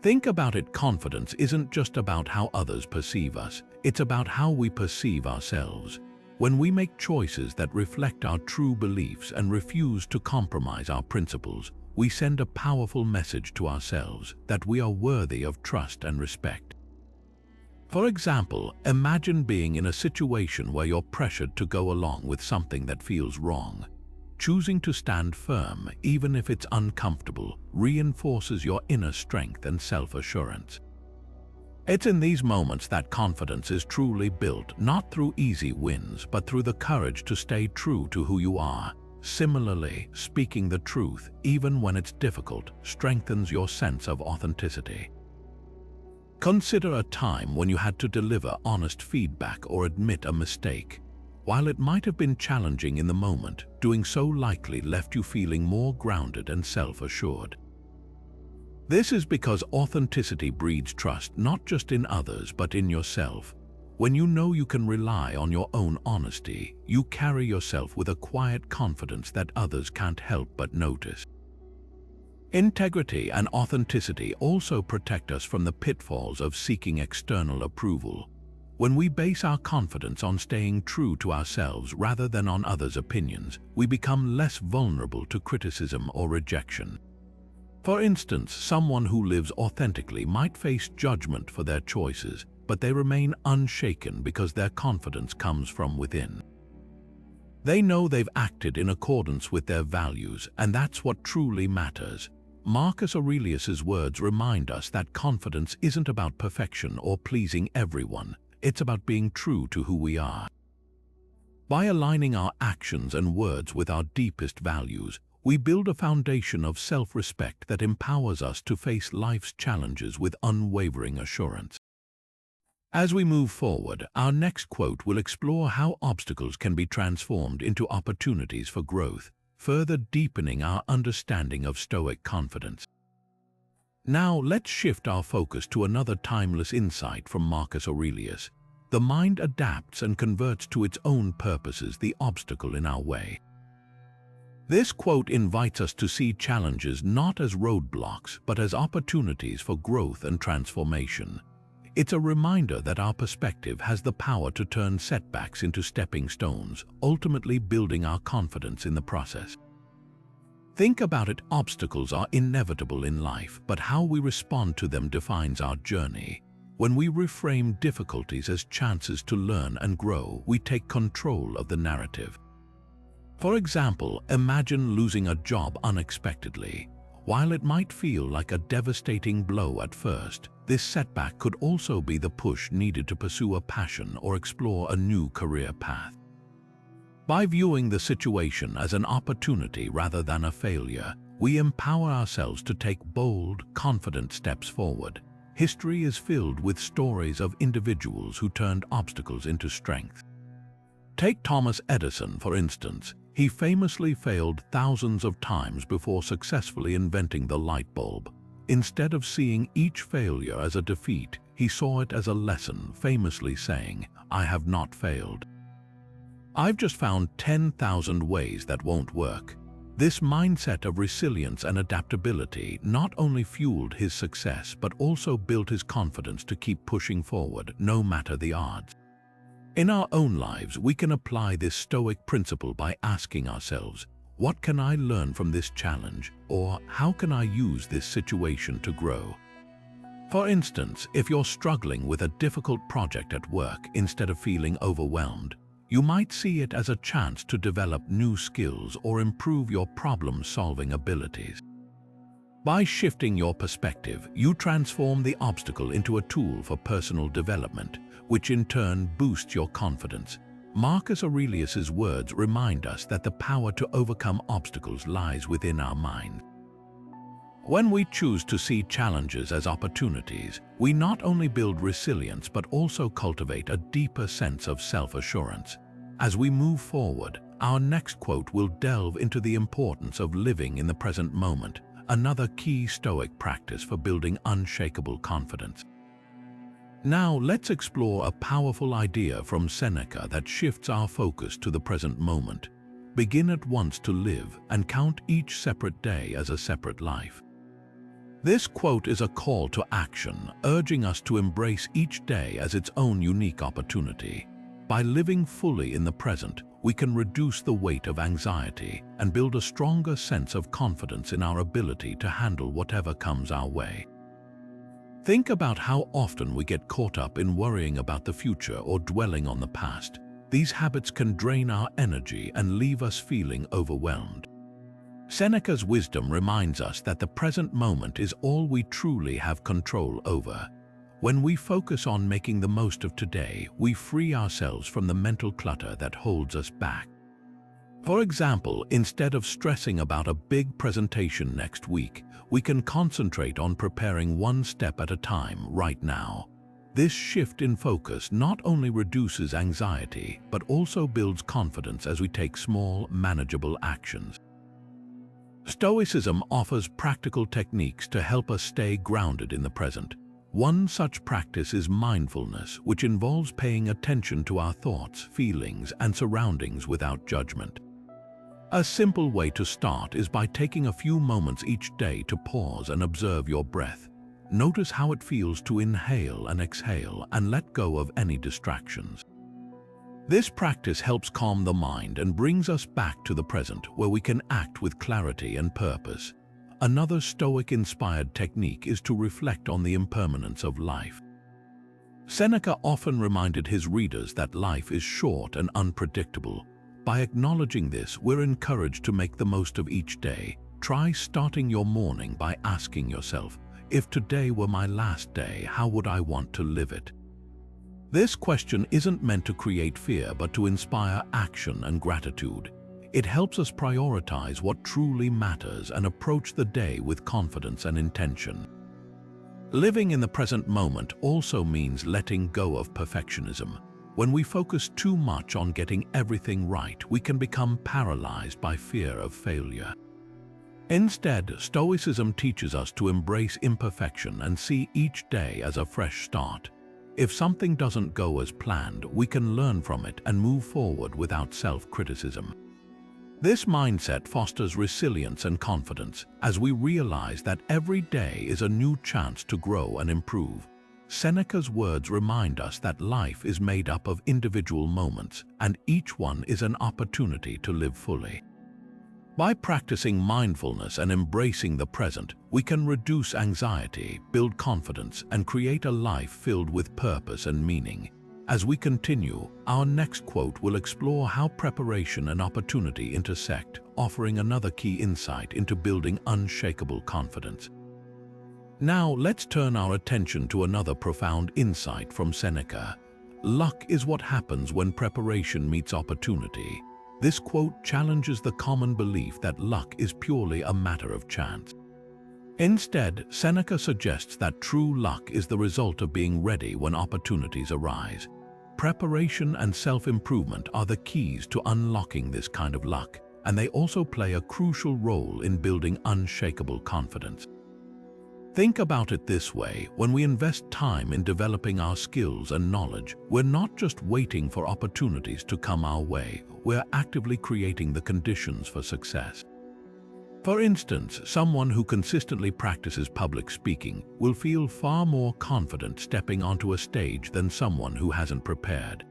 Think about it, confidence isn't just about how others perceive us, it's about how we perceive ourselves. When we make choices that reflect our true beliefs and refuse to compromise our principles, we send a powerful message to ourselves that we are worthy of trust and respect. For example, imagine being in a situation where you're pressured to go along with something that feels wrong. Choosing to stand firm, even if it's uncomfortable, reinforces your inner strength and self-assurance. It's in these moments that confidence is truly built, not through easy wins, but through the courage to stay true to who you are. Similarly, speaking the truth, even when it's difficult, strengthens your sense of authenticity. Consider a time when you had to deliver honest feedback or admit a mistake. While it might have been challenging in the moment, doing so likely left you feeling more grounded and self-assured. This is because authenticity breeds trust not just in others but in yourself. When you know you can rely on your own honesty, you carry yourself with a quiet confidence that others can't help but notice. Integrity and authenticity also protect us from the pitfalls of seeking external approval. When we base our confidence on staying true to ourselves rather than on others' opinions, we become less vulnerable to criticism or rejection. For instance, someone who lives authentically might face judgment for their choices, but they remain unshaken because their confidence comes from within. They know they've acted in accordance with their values, and that's what truly matters. Marcus Aurelius's words remind us that confidence isn't about perfection or pleasing everyone. It's about being true to who we are. By aligning our actions and words with our deepest values, we build a foundation of self-respect that empowers us to face life's challenges with unwavering assurance. As we move forward, our next quote will explore how obstacles can be transformed into opportunities for growth, further deepening our understanding of Stoic confidence. Now, let's shift our focus to another timeless insight from Marcus Aurelius. The mind adapts and converts to its own purposes the obstacle in our way. This quote invites us to see challenges not as roadblocks, but as opportunities for growth and transformation. It's a reminder that our perspective has the power to turn setbacks into stepping stones, ultimately building our confidence in the process. Think about it, obstacles are inevitable in life, but how we respond to them defines our journey. When we reframe difficulties as chances to learn and grow, we take control of the narrative. For example, imagine losing a job unexpectedly. While it might feel like a devastating blow at first, this setback could also be the push needed to pursue a passion or explore a new career path. By viewing the situation as an opportunity rather than a failure, we empower ourselves to take bold, confident steps forward. History is filled with stories of individuals who turned obstacles into strength. Take Thomas Edison, for instance. He famously failed thousands of times before successfully inventing the light bulb. Instead of seeing each failure as a defeat, he saw it as a lesson, famously saying, "I have not failed. I've just found 10,000 ways that won't work." This mindset of resilience and adaptability not only fueled his success but also built his confidence to keep pushing forward, no matter the odds. In our own lives, we can apply this Stoic principle by asking ourselves, what can I learn from this challenge? Or how can I use this situation to grow? For instance, if you're struggling with a difficult project at work, instead of feeling overwhelmed, you might see it as a chance to develop new skills or improve your problem-solving abilities. By shifting your perspective, you transform the obstacle into a tool for personal development, which in turn boosts your confidence. Marcus Aurelius's words remind us that the power to overcome obstacles lies within our mind. When we choose to see challenges as opportunities, we not only build resilience but also cultivate a deeper sense of self-assurance. As we move forward, our next quote will delve into the importance of living in the present moment, another key Stoic practice for building unshakable confidence. Now, let's explore a powerful idea from Seneca that shifts our focus to the present moment. Begin at once to live and count each separate day as a separate life. This quote is a call to action, urging us to embrace each day as its own unique opportunity. By living fully in the present, we can reduce the weight of anxiety and build a stronger sense of confidence in our ability to handle whatever comes our way. Think about how often we get caught up in worrying about the future or dwelling on the past. These habits can drain our energy and leave us feeling overwhelmed. Seneca's wisdom reminds us that the present moment is all we truly have control over. When we focus on making the most of today, we free ourselves from the mental clutter that holds us back. For example, instead of stressing about a big presentation next week, we can concentrate on preparing one step at a time right now. This shift in focus not only reduces anxiety, but also builds confidence as we take small, manageable actions. Stoicism offers practical techniques to help us stay grounded in the present. One such practice is mindfulness, which involves paying attention to our thoughts, feelings, and surroundings without judgment. A simple way to start is by taking a few moments each day to pause and observe your breath. Notice how it feels to inhale and exhale and let go of any distractions. This practice helps calm the mind and brings us back to the present, where we can act with clarity and purpose. Another Stoic-inspired technique is to reflect on the impermanence of life. Seneca often reminded his readers that life is short and unpredictable. By acknowledging this, we're encouraged to make the most of each day. Try starting your morning by asking yourself, if today were my last day, how would I want to live it? This question isn't meant to create fear, but to inspire action and gratitude. It helps us prioritize what truly matters and approach the day with confidence and intention. Living in the present moment also means letting go of perfectionism. When we focus too much on getting everything right, we can become paralyzed by fear of failure. Instead, Stoicism teaches us to embrace imperfection and see each day as a fresh start. If something doesn't go as planned, we can learn from it and move forward without self-criticism. This mindset fosters resilience and confidence as we realize that every day is a new chance to grow and improve. Seneca's words remind us that life is made up of individual moments, and each one is an opportunity to live fully. By practicing mindfulness and embracing the present, we can reduce anxiety, build confidence, and create a life filled with purpose and meaning. As we continue, our next quote will explore how preparation and opportunity intersect, offering another key insight into building unshakable confidence. Now, let's turn our attention to another profound insight from Seneca. Luck is what happens when preparation meets opportunity. This quote challenges the common belief that luck is purely a matter of chance. Instead, Seneca suggests that true luck is the result of being ready when opportunities arise. Preparation and self-improvement are the keys to unlocking this kind of luck, and they also play a crucial role in building unshakable confidence. Think about it this way: when we invest time in developing our skills and knowledge, we're not just waiting for opportunities to come our way, we're actively creating the conditions for success. For instance, someone who consistently practices public speaking will feel far more confident stepping onto a stage than someone who hasn't prepared.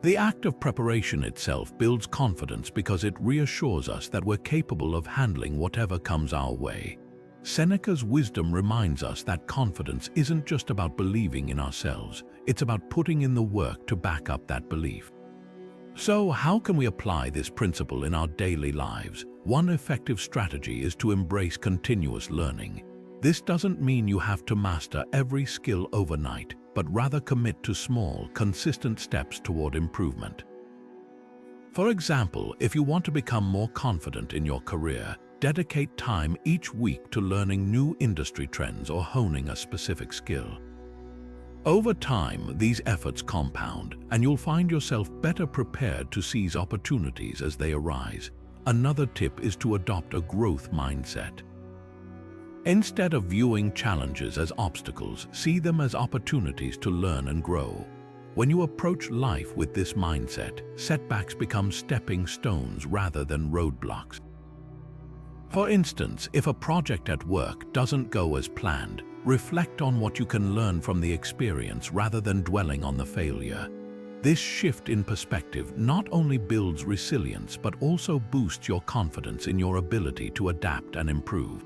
The act of preparation itself builds confidence because it reassures us that we're capable of handling whatever comes our way. Seneca's wisdom reminds us that confidence isn't just about believing in ourselves, it's about putting in the work to back up that belief. So, how can we apply this principle in our daily lives? One effective strategy is to embrace continuous learning. This doesn't mean you have to master every skill overnight, but rather commit to small, consistent steps toward improvement. For example, if you want to become more confident in your career, dedicate time each week to learning new industry trends or honing a specific skill. Over time, these efforts compound, and you'll find yourself better prepared to seize opportunities as they arise. Another tip is to adopt a growth mindset. Instead of viewing challenges as obstacles, see them as opportunities to learn and grow. When you approach life with this mindset, setbacks become stepping stones rather than roadblocks. For instance, if a project at work doesn't go as planned, reflect on what you can learn from the experience rather than dwelling on the failure. This shift in perspective not only builds resilience but also boosts your confidence in your ability to adapt and improve.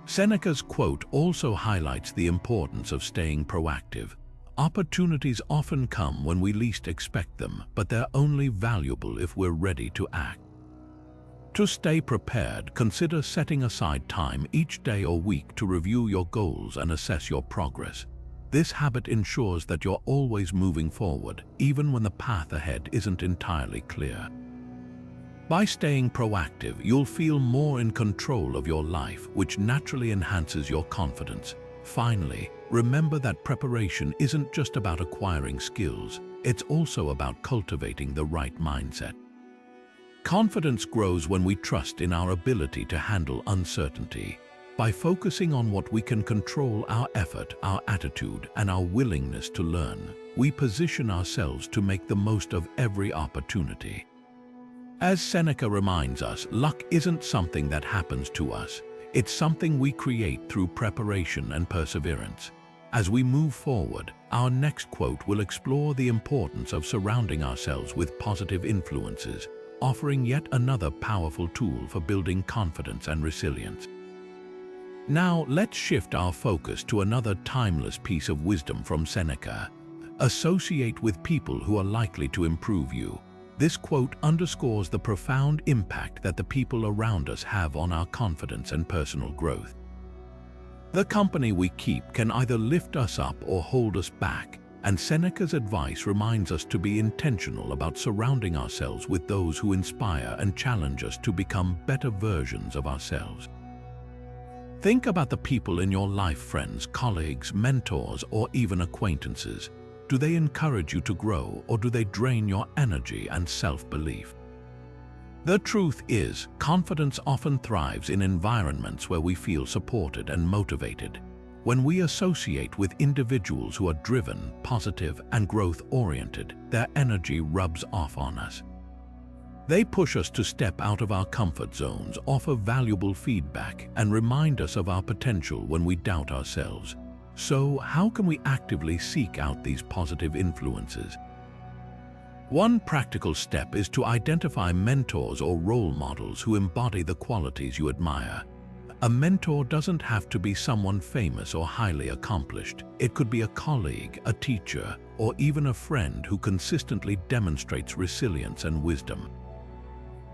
Seneca's quote also highlights the importance of staying proactive. Opportunities often come when we least expect them, but they're only valuable if we're ready to act. To stay prepared, consider setting aside time each day or week to review your goals and assess your progress. This habit ensures that you're always moving forward, even when the path ahead isn't entirely clear. By staying proactive, you'll feel more in control of your life, which naturally enhances your confidence. Finally, remember that preparation isn't just about acquiring skills, it's also about cultivating the right mindset. Confidence grows when we trust in our ability to handle uncertainty. By focusing on what we can control, our effort, our attitude, and our willingness to learn, we position ourselves to make the most of every opportunity. As Seneca reminds us, luck isn't something that happens to us. It's something we create through preparation and perseverance. As we move forward, our next quote will explore the importance of surrounding ourselves with positive influences, offering yet another powerful tool for building confidence and resilience. Now, let's shift our focus to another timeless piece of wisdom from Seneca. Associate with people who are likely to improve you. This quote underscores the profound impact that the people around us have on our confidence and personal growth. The company we keep can either lift us up or hold us back, and Seneca's advice reminds us to be intentional about surrounding ourselves with those who inspire and challenge us to become better versions of ourselves. Think about the people in your life: friends, colleagues, mentors, or even acquaintances. Do they encourage you to grow, or do they drain your energy and self-belief? The truth is, confidence often thrives in environments where we feel supported and motivated. When we associate with individuals who are driven, positive, and growth-oriented, their energy rubs off on us. They push us to step out of our comfort zones, offer valuable feedback, and remind us of our potential when we doubt ourselves. So, how can we actively seek out these positive influences? One practical step is to identify mentors or role models who embody the qualities you admire. A mentor doesn't have to be someone famous or highly accomplished. It could be a colleague, a teacher, or even a friend who consistently demonstrates resilience and wisdom.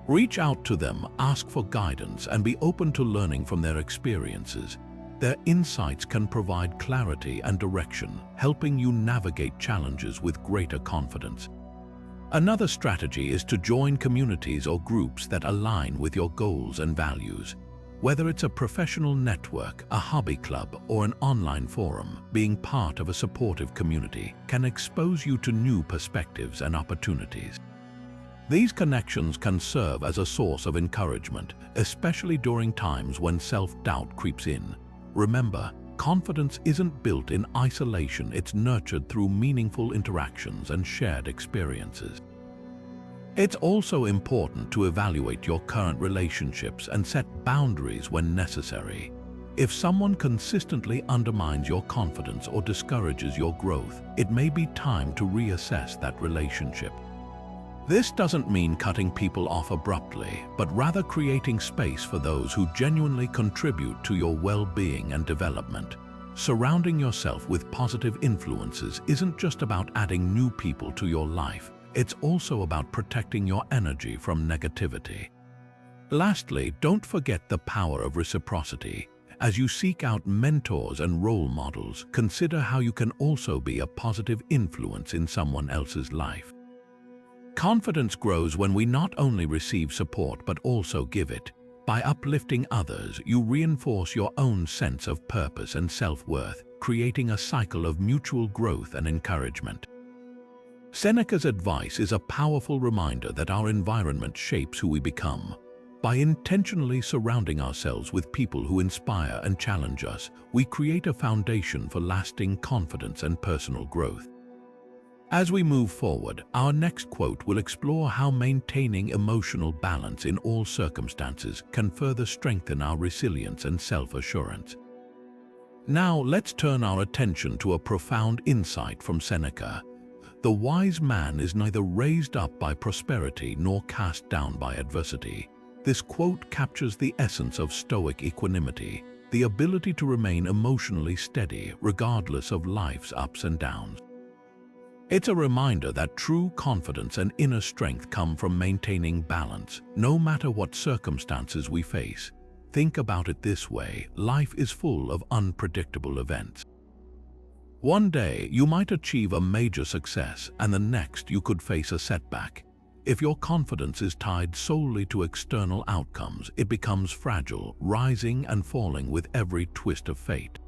Reach out to them, ask for guidance, and be open to learning from their experiences. Their insights can provide clarity and direction, helping you navigate challenges with greater confidence. Another strategy is to join communities or groups that align with your goals and values. Whether it's a professional network, a hobby club, or an online forum, being part of a supportive community can expose you to new perspectives and opportunities. These connections can serve as a source of encouragement, especially during times when self-doubt creeps in. Remember, confidence isn't built in isolation, it's nurtured through meaningful interactions and shared experiences. It's also important to evaluate your current relationships and set boundaries when necessary. If someone consistently undermines your confidence or discourages your growth, it may be time to reassess that relationship. This doesn't mean cutting people off abruptly, but rather creating space for those who genuinely contribute to your well-being and development. Surrounding yourself with positive influences isn't just about adding new people to your life, it's also about protecting your energy from negativity. Lastly, don't forget the power of reciprocity. As you seek out mentors and role models, consider how you can also be a positive influence in someone else's life. Confidence grows when we not only receive support but also give it. By uplifting others, you reinforce your own sense of purpose and self-worth, creating a cycle of mutual growth and encouragement. Seneca's advice is a powerful reminder that our environment shapes who we become. By intentionally surrounding ourselves with people who inspire and challenge us, we create a foundation for lasting confidence and personal growth. As we move forward, our next quote will explore how maintaining emotional balance in all circumstances can further strengthen our resilience and self-assurance. Now, let's turn our attention to a profound insight from Seneca. The wise man is neither raised up by prosperity nor cast down by adversity. This quote captures the essence of Stoic equanimity, the ability to remain emotionally steady regardless of life's ups and downs. It's a reminder that true confidence and inner strength come from maintaining balance, no matter what circumstances we face. Think about it this way: life is full of unpredictable events. One day, you might achieve a major success, and the next you could face a setback. If your confidence is tied solely to external outcomes, it becomes fragile, rising and falling with every twist of fate.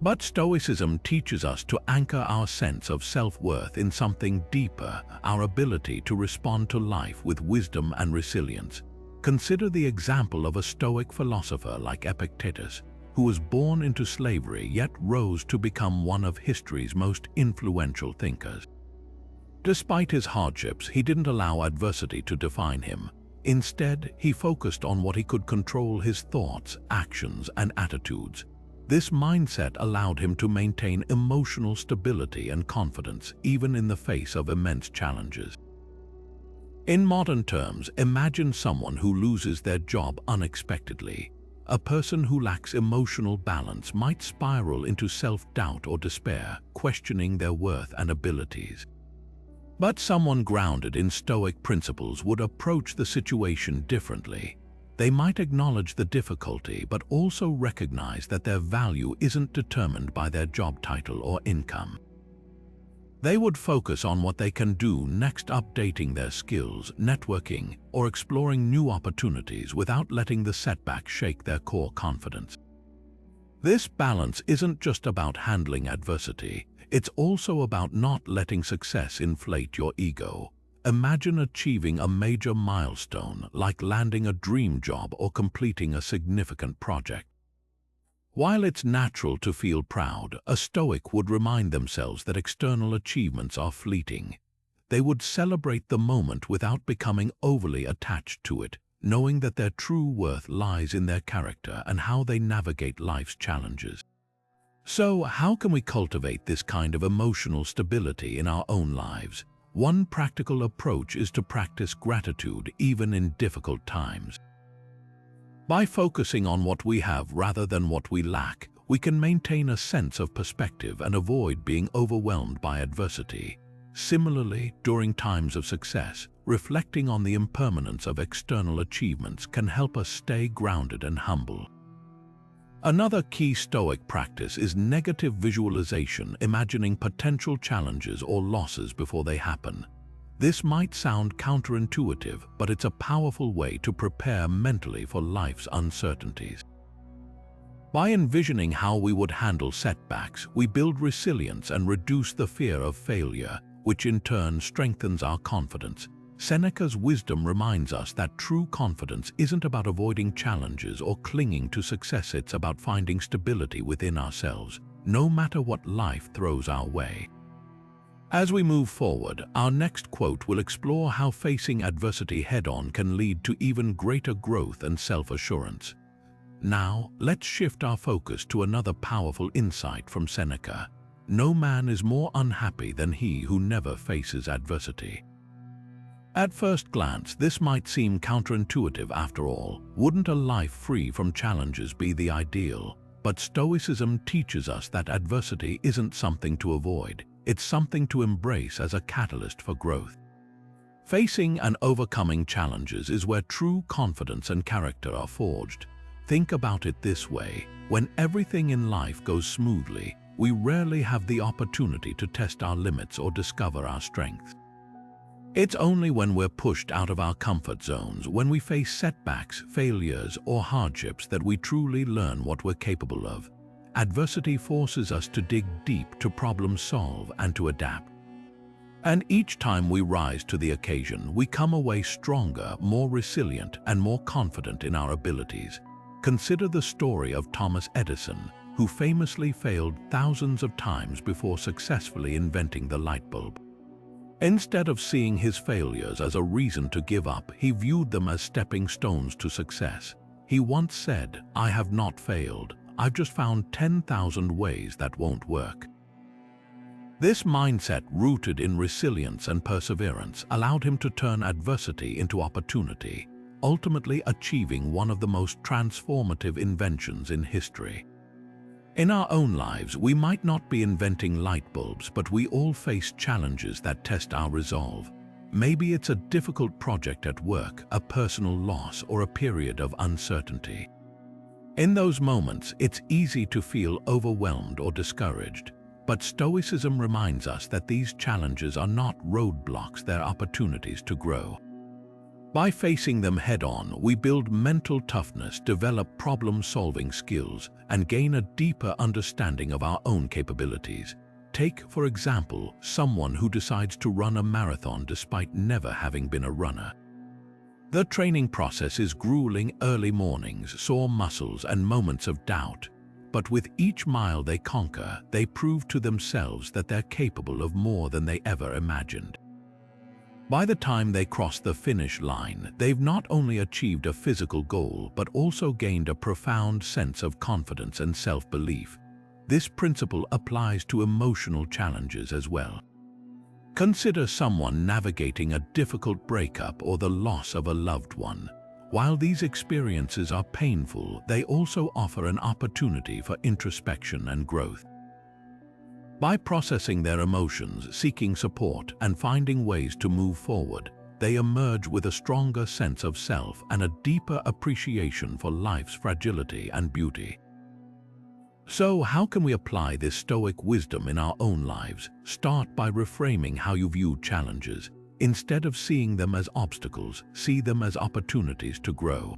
But Stoicism teaches us to anchor our sense of self-worth in something deeper, our ability to respond to life with wisdom and resilience. Consider the example of a Stoic philosopher like Epictetus, who was born into slavery yet rose to become one of history's most influential thinkers. Despite his hardships, he didn't allow adversity to define him. Instead, he focused on what he could control: his thoughts, actions, and attitudes. This mindset allowed him to maintain emotional stability and confidence, even in the face of immense challenges. In modern terms, imagine someone who loses their job unexpectedly. A person who lacks emotional balance might spiral into self-doubt or despair, questioning their worth and abilities. But someone grounded in Stoic principles would approach the situation differently. They might acknowledge the difficulty, but also recognize that their value isn't determined by their job title or income. They would focus on what they can do next, updating their skills, networking, or exploring new opportunities without letting the setback shake their core confidence. This balance isn't just about handling adversity, it's also about not letting success inflate your ego. Imagine achieving a major milestone, like landing a dream job or completing a significant project. While it's natural to feel proud, a Stoic would remind themselves that external achievements are fleeting. They would celebrate the moment without becoming overly attached to it, knowing that their true worth lies in their character and how they navigate life's challenges. So, how can we cultivate this kind of emotional stability in our own lives? One practical approach is to practice gratitude even in difficult times. By focusing on what we have rather than what we lack, we can maintain a sense of perspective and avoid being overwhelmed by adversity. Similarly, during times of success, reflecting on the impermanence of external achievements can help us stay grounded and humble. Another key Stoic practice is negative visualization, imagining potential challenges or losses before they happen. This might sound counterintuitive, but it's a powerful way to prepare mentally for life's uncertainties. By envisioning how we would handle setbacks, we build resilience and reduce the fear of failure, which in turn strengthens our confidence. Seneca's wisdom reminds us that true confidence isn't about avoiding challenges or clinging to success, it's about finding stability within ourselves, no matter what life throws our way. As we move forward, our next quote will explore how facing adversity head-on can lead to even greater growth and self-assurance. Now, let's shift our focus to another powerful insight from Seneca. No man is more unhappy than he who never faces adversity. At first glance, this might seem counterintuitive. After all, wouldn't a life free from challenges be the ideal? But Stoicism teaches us that adversity isn't something to avoid. It's something to embrace as a catalyst for growth. Facing and overcoming challenges is where true confidence and character are forged. Think about it this way: when everything in life goes smoothly, we rarely have the opportunity to test our limits or discover our strengths. It's only when we're pushed out of our comfort zones, when we face setbacks, failures, or hardships that we truly learn what we're capable of. Adversity forces us to dig deep, to problem solve, and to adapt. And each time we rise to the occasion, we come away stronger, more resilient, and more confident in our abilities. Consider the story of Thomas Edison, who famously failed thousands of times before successfully inventing the light bulb. Instead of seeing his failures as a reason to give up, he viewed them as stepping stones to success. He once said, "I have not failed. I've just found 10,000 ways that won't work." This mindset, rooted in resilience and perseverance, allowed him to turn adversity into opportunity, ultimately achieving one of the most transformative inventions in history. In our own lives, we might not be inventing light bulbs, but we all face challenges that test our resolve. Maybe it's a difficult project at work, a personal loss, or a period of uncertainty. In those moments, it's easy to feel overwhelmed or discouraged. But Stoicism reminds us that these challenges are not roadblocks, they're opportunities to grow. By facing them head-on, we build mental toughness, develop problem-solving skills, and gain a deeper understanding of our own capabilities. Take, for example, someone who decides to run a marathon despite never having been a runner. The training process is grueling: early mornings, sore muscles, and moments of doubt. But with each mile they conquer, they prove to themselves that they're capable of more than they ever imagined. By the time they cross the finish line, they've not only achieved a physical goal, but also gained a profound sense of confidence and self-belief. This principle applies to emotional challenges as well. Consider someone navigating a difficult breakup or the loss of a loved one. While these experiences are painful, they also offer an opportunity for introspection and growth. By processing their emotions, seeking support, and finding ways to move forward, they emerge with a stronger sense of self and a deeper appreciation for life's fragility and beauty. So, how can we apply this Stoic wisdom in our own lives? Start by reframing how you view challenges. Instead of seeing them as obstacles, see them as opportunities to grow.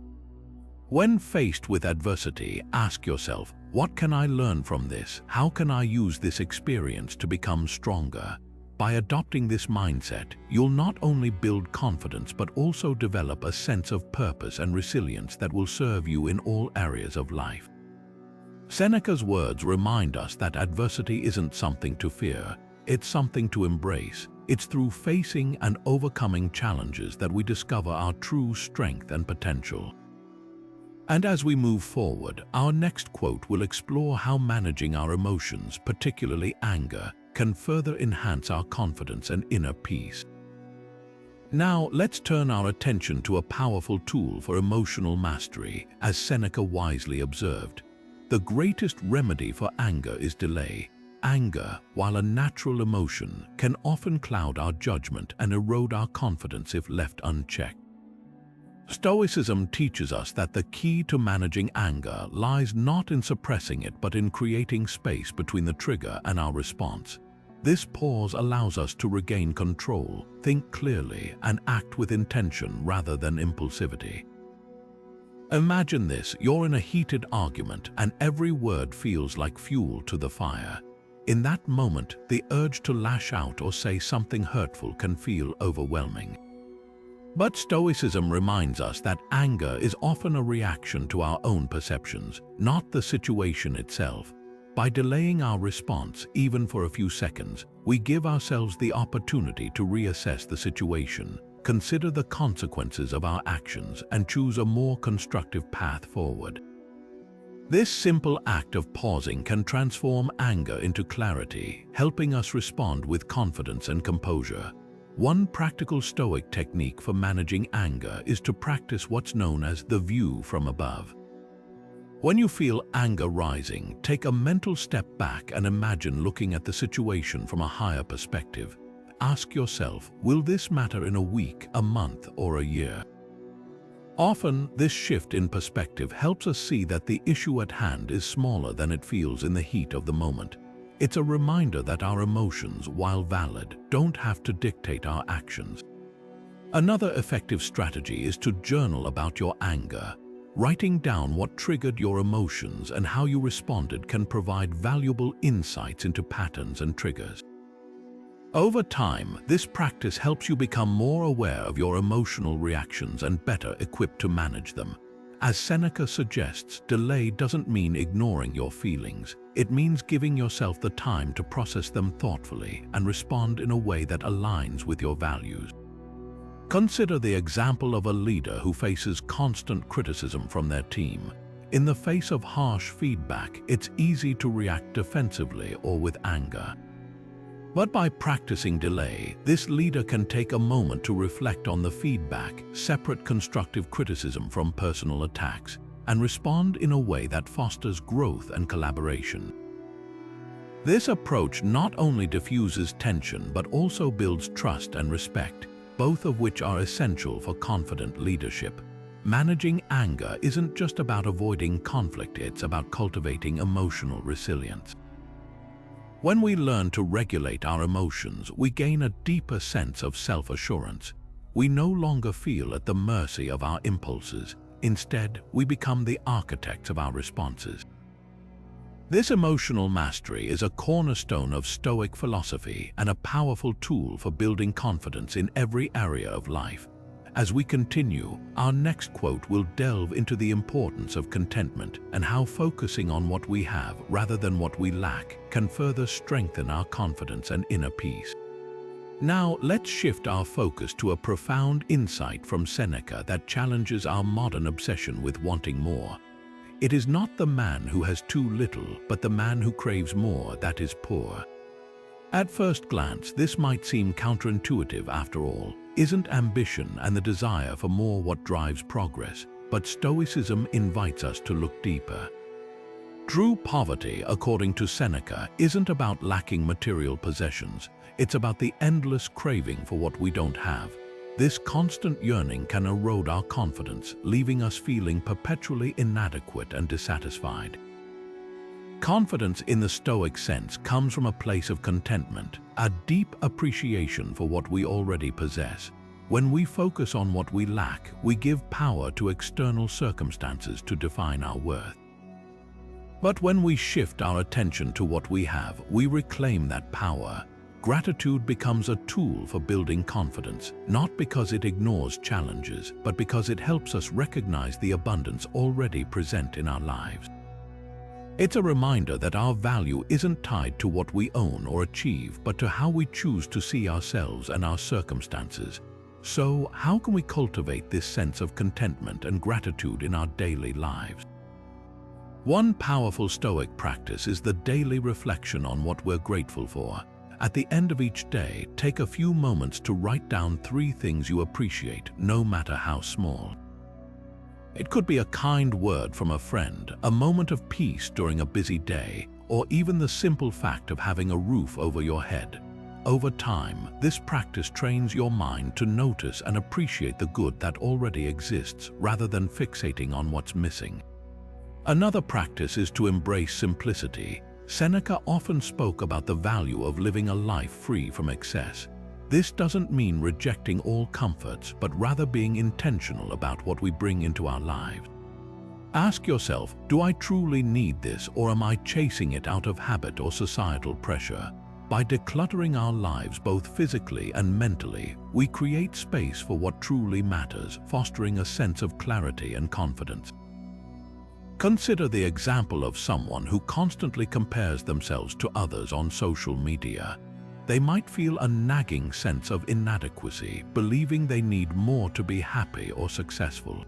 When faced with adversity, ask yourself, what can I learn from this? How can I use this experience to become stronger? By adopting this mindset, you'll not only build confidence but also develop a sense of purpose and resilience that will serve you in all areas of life. Seneca's words remind us that adversity isn't something to fear, it's something to embrace. It's through facing and overcoming challenges that we discover our true strength and potential. And as we move forward, our next quote will explore how managing our emotions, particularly anger, can further enhance our confidence and inner peace. Now, let's turn our attention to a powerful tool for emotional mastery. As Seneca wisely observed, the greatest remedy for anger is delay. Anger, while a natural emotion, can often cloud our judgment and erode our confidence if left unchecked. Stoicism teaches us that the key to managing anger lies not in suppressing it but in creating space between the trigger and our response. This pause allows us to regain control, think clearly, and act with intention rather than impulsivity. Imagine this: you're in a heated argument and every word feels like fuel to the fire. In that moment, the urge to lash out or say something hurtful can feel overwhelming. But Stoicism reminds us that anger is often a reaction to our own perceptions, not the situation itself. By delaying our response, even for a few seconds, we give ourselves the opportunity to reassess the situation, consider the consequences of our actions, and choose a more constructive path forward. This simple act of pausing can transform anger into clarity, helping us respond with confidence and composure. One practical Stoic technique for managing anger is to practice what's known as the view from above. When you feel anger rising, take a mental step back and imagine looking at the situation from a higher perspective. Ask yourself, will this matter in a week, a month, or a year? Often, this shift in perspective helps us see that the issue at hand is smaller than it feels in the heat of the moment. It's a reminder that our emotions, while valid, don't have to dictate our actions. Another effective strategy is to journal about your anger. Writing down what triggered your emotions and how you responded can provide valuable insights into patterns and triggers. Over time, this practice helps you become more aware of your emotional reactions and better equipped to manage them. As Seneca suggests, delay doesn't mean ignoring your feelings. It means giving yourself the time to process them thoughtfully and respond in a way that aligns with your values. Consider the example of a leader who faces constant criticism from their team. In the face of harsh feedback, it's easy to react defensively or with anger. But by practicing delay, this leader can take a moment to reflect on the feedback, separate constructive criticism from personal attacks, and respond in a way that fosters growth and collaboration. This approach not only diffuses tension but also builds trust and respect, both of which are essential for confident leadership. Managing anger isn't just about avoiding conflict, it's about cultivating emotional resilience. When we learn to regulate our emotions, we gain a deeper sense of self-assurance. We no longer feel at the mercy of our impulses. Instead, we become the architects of our responses. This emotional mastery is a cornerstone of Stoic philosophy and a powerful tool for building confidence in every area of life. As we continue, our next quote will delve into the importance of contentment and how focusing on what we have rather than what we lack can further strengthen our confidence and inner peace. Now, let's shift our focus to a profound insight from Seneca that challenges our modern obsession with wanting more. It is not the man who has too little, but the man who craves more that is poor. At first glance, this might seem counterintuitive. After all, isn't ambition and the desire for more what drives progress? But Stoicism invites us to look deeper. True poverty, according to Seneca, isn't about lacking material possessions. It's about the endless craving for what we don't have. This constant yearning can erode our confidence, leaving us feeling perpetually inadequate and dissatisfied. Confidence in the Stoic sense comes from a place of contentment, a deep appreciation for what we already possess. When we focus on what we lack, we give power to external circumstances to define our worth. But when we shift our attention to what we have, we reclaim that power. Gratitude becomes a tool for building confidence, not because it ignores challenges, but because it helps us recognize the abundance already present in our lives. It's a reminder that our value isn't tied to what we own or achieve, but to how we choose to see ourselves and our circumstances. So, how can we cultivate this sense of contentment and gratitude in our daily lives? One powerful Stoic practice is the daily reflection on what we're grateful for. At the end of each day, take a few moments to write down 3 things you appreciate, no matter how small. It could be a kind word from a friend, a moment of peace during a busy day, or even the simple fact of having a roof over your head. Over time, this practice trains your mind to notice and appreciate the good that already exists, rather than fixating on what's missing. Another practice is to embrace simplicity. Seneca often spoke about the value of living a life free from excess. This doesn't mean rejecting all comforts, but rather being intentional about what we bring into our lives. Ask yourself, do I truly need this, or am I chasing it out of habit or societal pressure? By decluttering our lives both physically and mentally, we create space for what truly matters, fostering a sense of clarity and confidence. Consider the example of someone who constantly compares themselves to others on social media. They might feel a nagging sense of inadequacy, believing they need more to be happy or successful.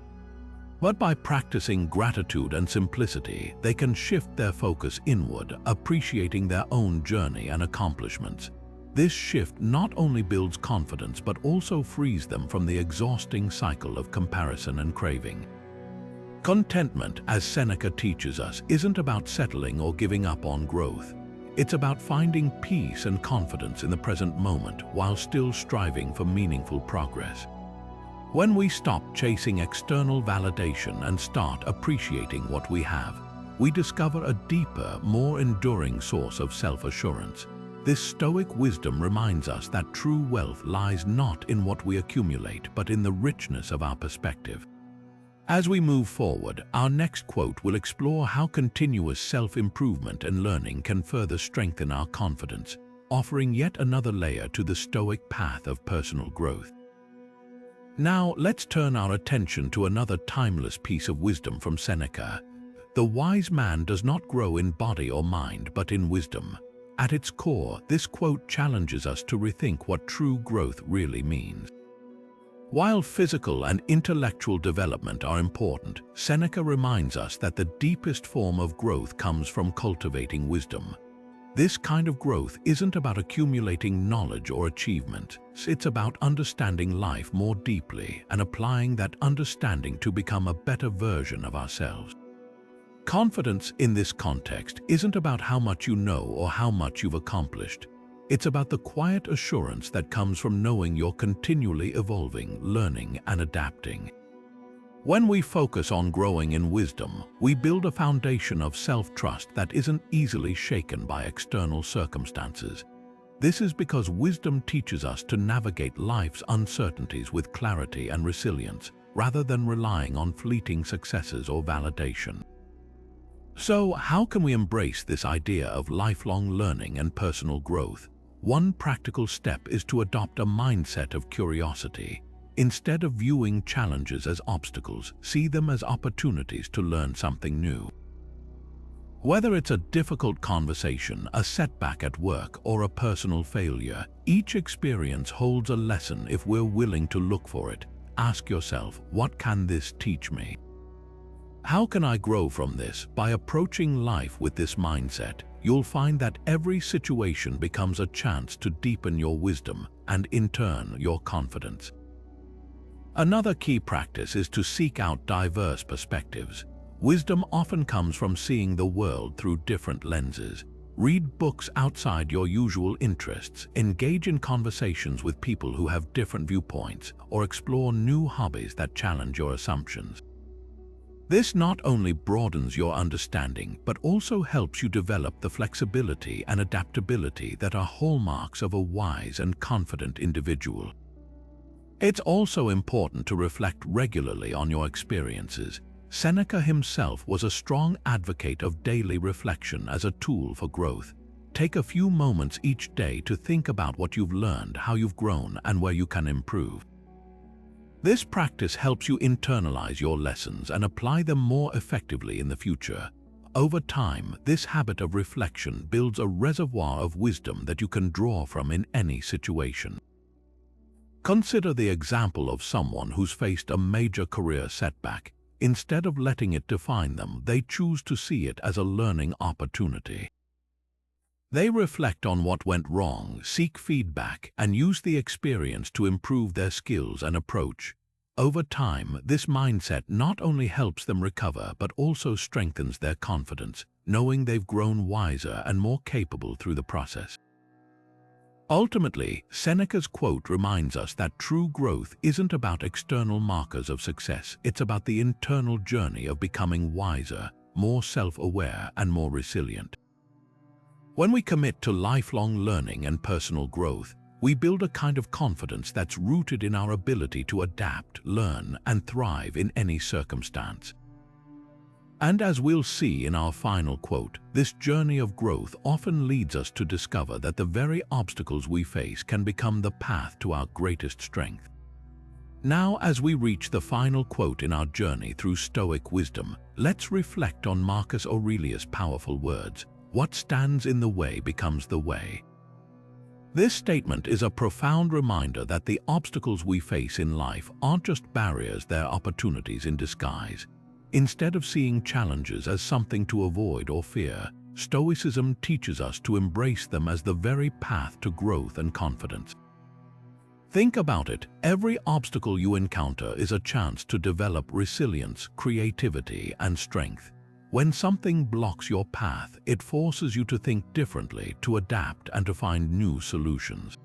But by practicing gratitude and simplicity, they can shift their focus inward, appreciating their own journey and accomplishments. This shift not only builds confidence but also frees them from the exhausting cycle of comparison and craving. Contentment, as Seneca teaches us, isn't about settling or giving up on growth. It's about finding peace and confidence in the present moment while still striving for meaningful progress. When we stop chasing external validation and start appreciating what we have, we discover a deeper, more enduring source of self-assurance. This Stoic wisdom reminds us that true wealth lies not in what we accumulate, but in the richness of our perspective. As we move forward, our next quote will explore how continuous self-improvement and learning can further strengthen our confidence, offering yet another layer to the Stoic path of personal growth. Now, let's turn our attention to another timeless piece of wisdom from Seneca. The wise man does not grow in body or mind, but in wisdom. At its core, this quote challenges us to rethink what true growth really means. While physical and intellectual development are important, Seneca reminds us that the deepest form of growth comes from cultivating wisdom. This kind of growth isn't about accumulating knowledge or achievement. It's about understanding life more deeply and applying that understanding to become a better version of ourselves. Confidence in this context isn't about how much you know or how much you've accomplished. It's about the quiet assurance that comes from knowing you're continually evolving, learning, and adapting. When we focus on growing in wisdom, we build a foundation of self-trust that isn't easily shaken by external circumstances. This is because wisdom teaches us to navigate life's uncertainties with clarity and resilience, rather than relying on fleeting successes or validation. So, how can we embrace this idea of lifelong learning and personal growth? One practical step is to adopt a mindset of curiosity. Instead of viewing challenges as obstacles, see them as opportunities to learn something new. Whether it's a difficult conversation, a setback at work, or a personal failure, each experience holds a lesson if we're willing to look for it. Ask yourself, what can this teach me? How can I grow from this? By approaching life with this mindset, you'll find that every situation becomes a chance to deepen your wisdom and, in turn, your confidence. Another key practice is to seek out diverse perspectives. Wisdom often comes from seeing the world through different lenses. Read books outside your usual interests, engage in conversations with people who have different viewpoints, or explore new hobbies that challenge your assumptions. This not only broadens your understanding, but also helps you develop the flexibility and adaptability that are hallmarks of a wise and confident individual. It's also important to reflect regularly on your experiences. Seneca himself was a strong advocate of daily reflection as a tool for growth. Take a few moments each day to think about what you've learned, how you've grown, and where you can improve. This practice helps you internalize your lessons and apply them more effectively in the future. Over time, this habit of reflection builds a reservoir of wisdom that you can draw from in any situation. Consider the example of someone who's faced a major career setback. Instead of letting it define them, they choose to see it as a learning opportunity. They reflect on what went wrong, seek feedback, and use the experience to improve their skills and approach. Over time, this mindset not only helps them recover but also strengthens their confidence, knowing they've grown wiser and more capable through the process. Ultimately, Seneca's quote reminds us that true growth isn't about external markers of success, it's about the internal journey of becoming wiser, more self-aware, and more resilient. When we commit to lifelong learning and personal growth, we build a kind of confidence that's rooted in our ability to adapt, learn, and thrive in any circumstance. And as we'll see in our final quote, this journey of growth often leads us to discover that the very obstacles we face can become the path to our greatest strength. Now, as we reach the final quote in our journey through Stoic wisdom, let's reflect on Marcus Aurelius' powerful words, "What stands in the way becomes the way." This statement is a profound reminder that the obstacles we face in life aren't just barriers, they're opportunities in disguise. Instead of seeing challenges as something to avoid or fear, Stoicism teaches us to embrace them as the very path to growth and confidence. Think about it, every obstacle you encounter is a chance to develop resilience, creativity, and strength. When something blocks your path, it forces you to think differently, to adapt, and to find new solutions.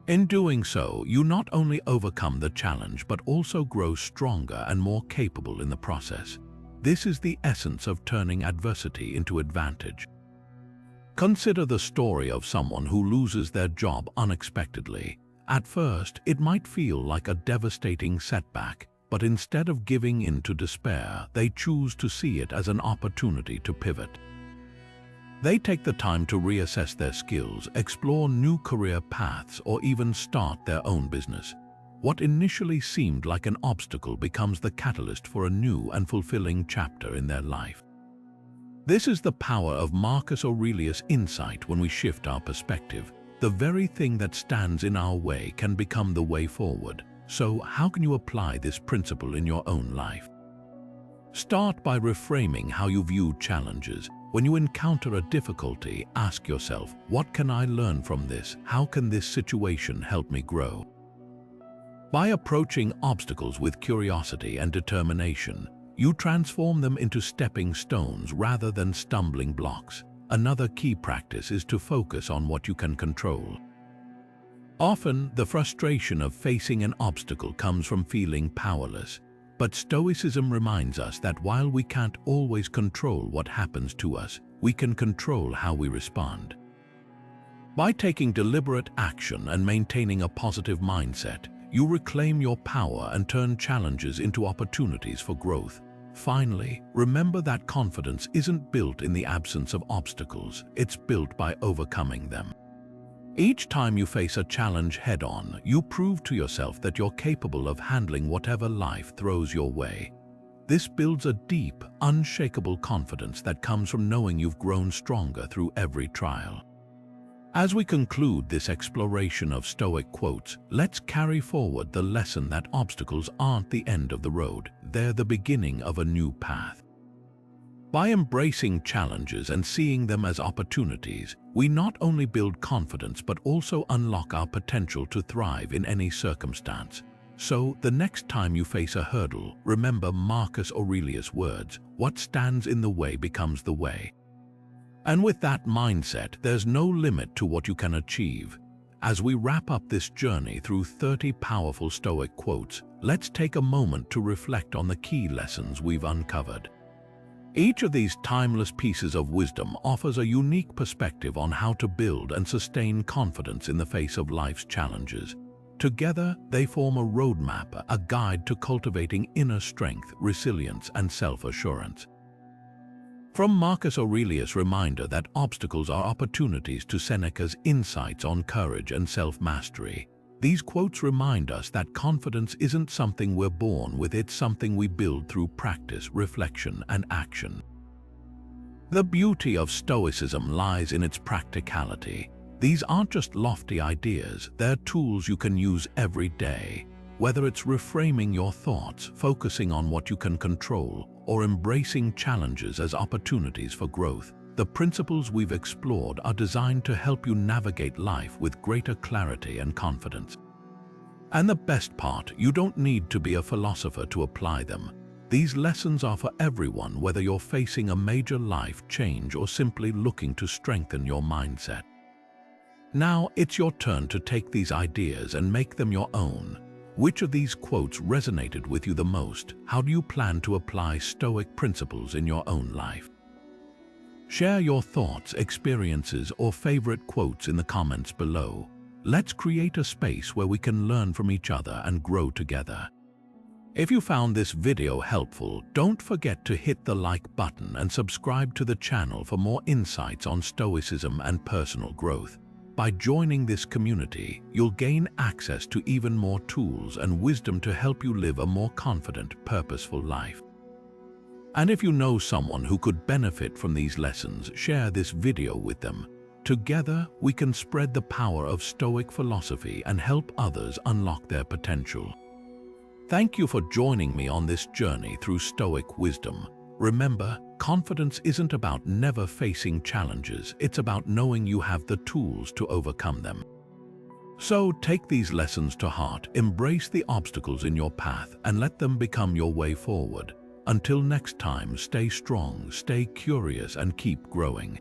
In doing so, you not only overcome the challenge but also grow stronger and more capable in the process. This is the essence of turning adversity into advantage. Consider the story of someone who loses their job unexpectedly. At first, it might feel like a devastating setback, but instead of giving in to despair, they choose to see it as an opportunity to pivot. They take the time to reassess their skills, explore new career paths, or even start their own business. What initially seemed like an obstacle becomes the catalyst for a new and fulfilling chapter in their life. This is the power of Marcus Aurelius' insight. When we shift our perspective, the very thing that stands in our way can become the way forward. So, how can you apply this principle in your own life? Start by reframing how you view challenges. When you encounter a difficulty, ask yourself, what can I learn from this? How can this situation help me grow? By approaching obstacles with curiosity and determination, you transform them into stepping stones rather than stumbling blocks. Another key practice is to focus on what you can control. Often, the frustration of facing an obstacle comes from feeling powerless. But Stoicism reminds us that while we can't always control what happens to us, we can control how we respond. By taking deliberate action and maintaining a positive mindset, you reclaim your power and turn challenges into opportunities for growth. Finally, remember that confidence isn't built in the absence of obstacles, it's built by overcoming them. Each time you face a challenge head-on, you prove to yourself that you're capable of handling whatever life throws your way. This builds a deep, unshakable confidence that comes from knowing you've grown stronger through every trial. As we conclude this exploration of Stoic quotes, let's carry forward the lesson that obstacles aren't the end of the road, they're the beginning of a new path. By embracing challenges and seeing them as opportunities, we not only build confidence but also unlock our potential to thrive in any circumstance. So, the next time you face a hurdle, remember Marcus Aurelius' words, "What stands in the way becomes the way." And with that mindset, there's no limit to what you can achieve. As we wrap up this journey through 30 powerful Stoic quotes, let's take a moment to reflect on the key lessons we've uncovered. Each of these timeless pieces of wisdom offers a unique perspective on how to build and sustain confidence in the face of life's challenges. Together, they form a roadmap, a guide to cultivating inner strength, resilience, and self-assurance. From Marcus Aurelius' reminder that obstacles are opportunities to Seneca's insights on courage and self-mastery, these quotes remind us that confidence isn't something we're born with, it's something we build through practice, reflection, and action. The beauty of Stoicism lies in its practicality. These aren't just lofty ideas, they're tools you can use every day. Whether it's reframing your thoughts, focusing on what you can control, or embracing challenges as opportunities for growth, the principles we've explored are designed to help you navigate life with greater clarity and confidence. And the best part, you don't need to be a philosopher to apply them. These lessons are for everyone, whether you're facing a major life change or simply looking to strengthen your mindset. Now, it's your turn to take these ideas and make them your own. Which of these quotes resonated with you the most? How do you plan to apply Stoic principles in your own life? Share your thoughts, experiences, or favorite quotes in the comments below. Let's create a space where we can learn from each other and grow together. If you found this video helpful, don't forget to hit the like button and subscribe to the channel for more insights on Stoicism and personal growth. By joining this community, you'll gain access to even more tools and wisdom to help you live a more confident, purposeful life. And if you know someone who could benefit from these lessons, share this video with them. Together, we can spread the power of Stoic philosophy and help others unlock their potential. Thank you for joining me on this journey through Stoic wisdom. Remember, confidence isn't about never facing challenges, it's about knowing you have the tools to overcome them. So take these lessons to heart, embrace the obstacles in your path, and let them become your way forward. Until next time, stay strong, stay curious, and keep growing.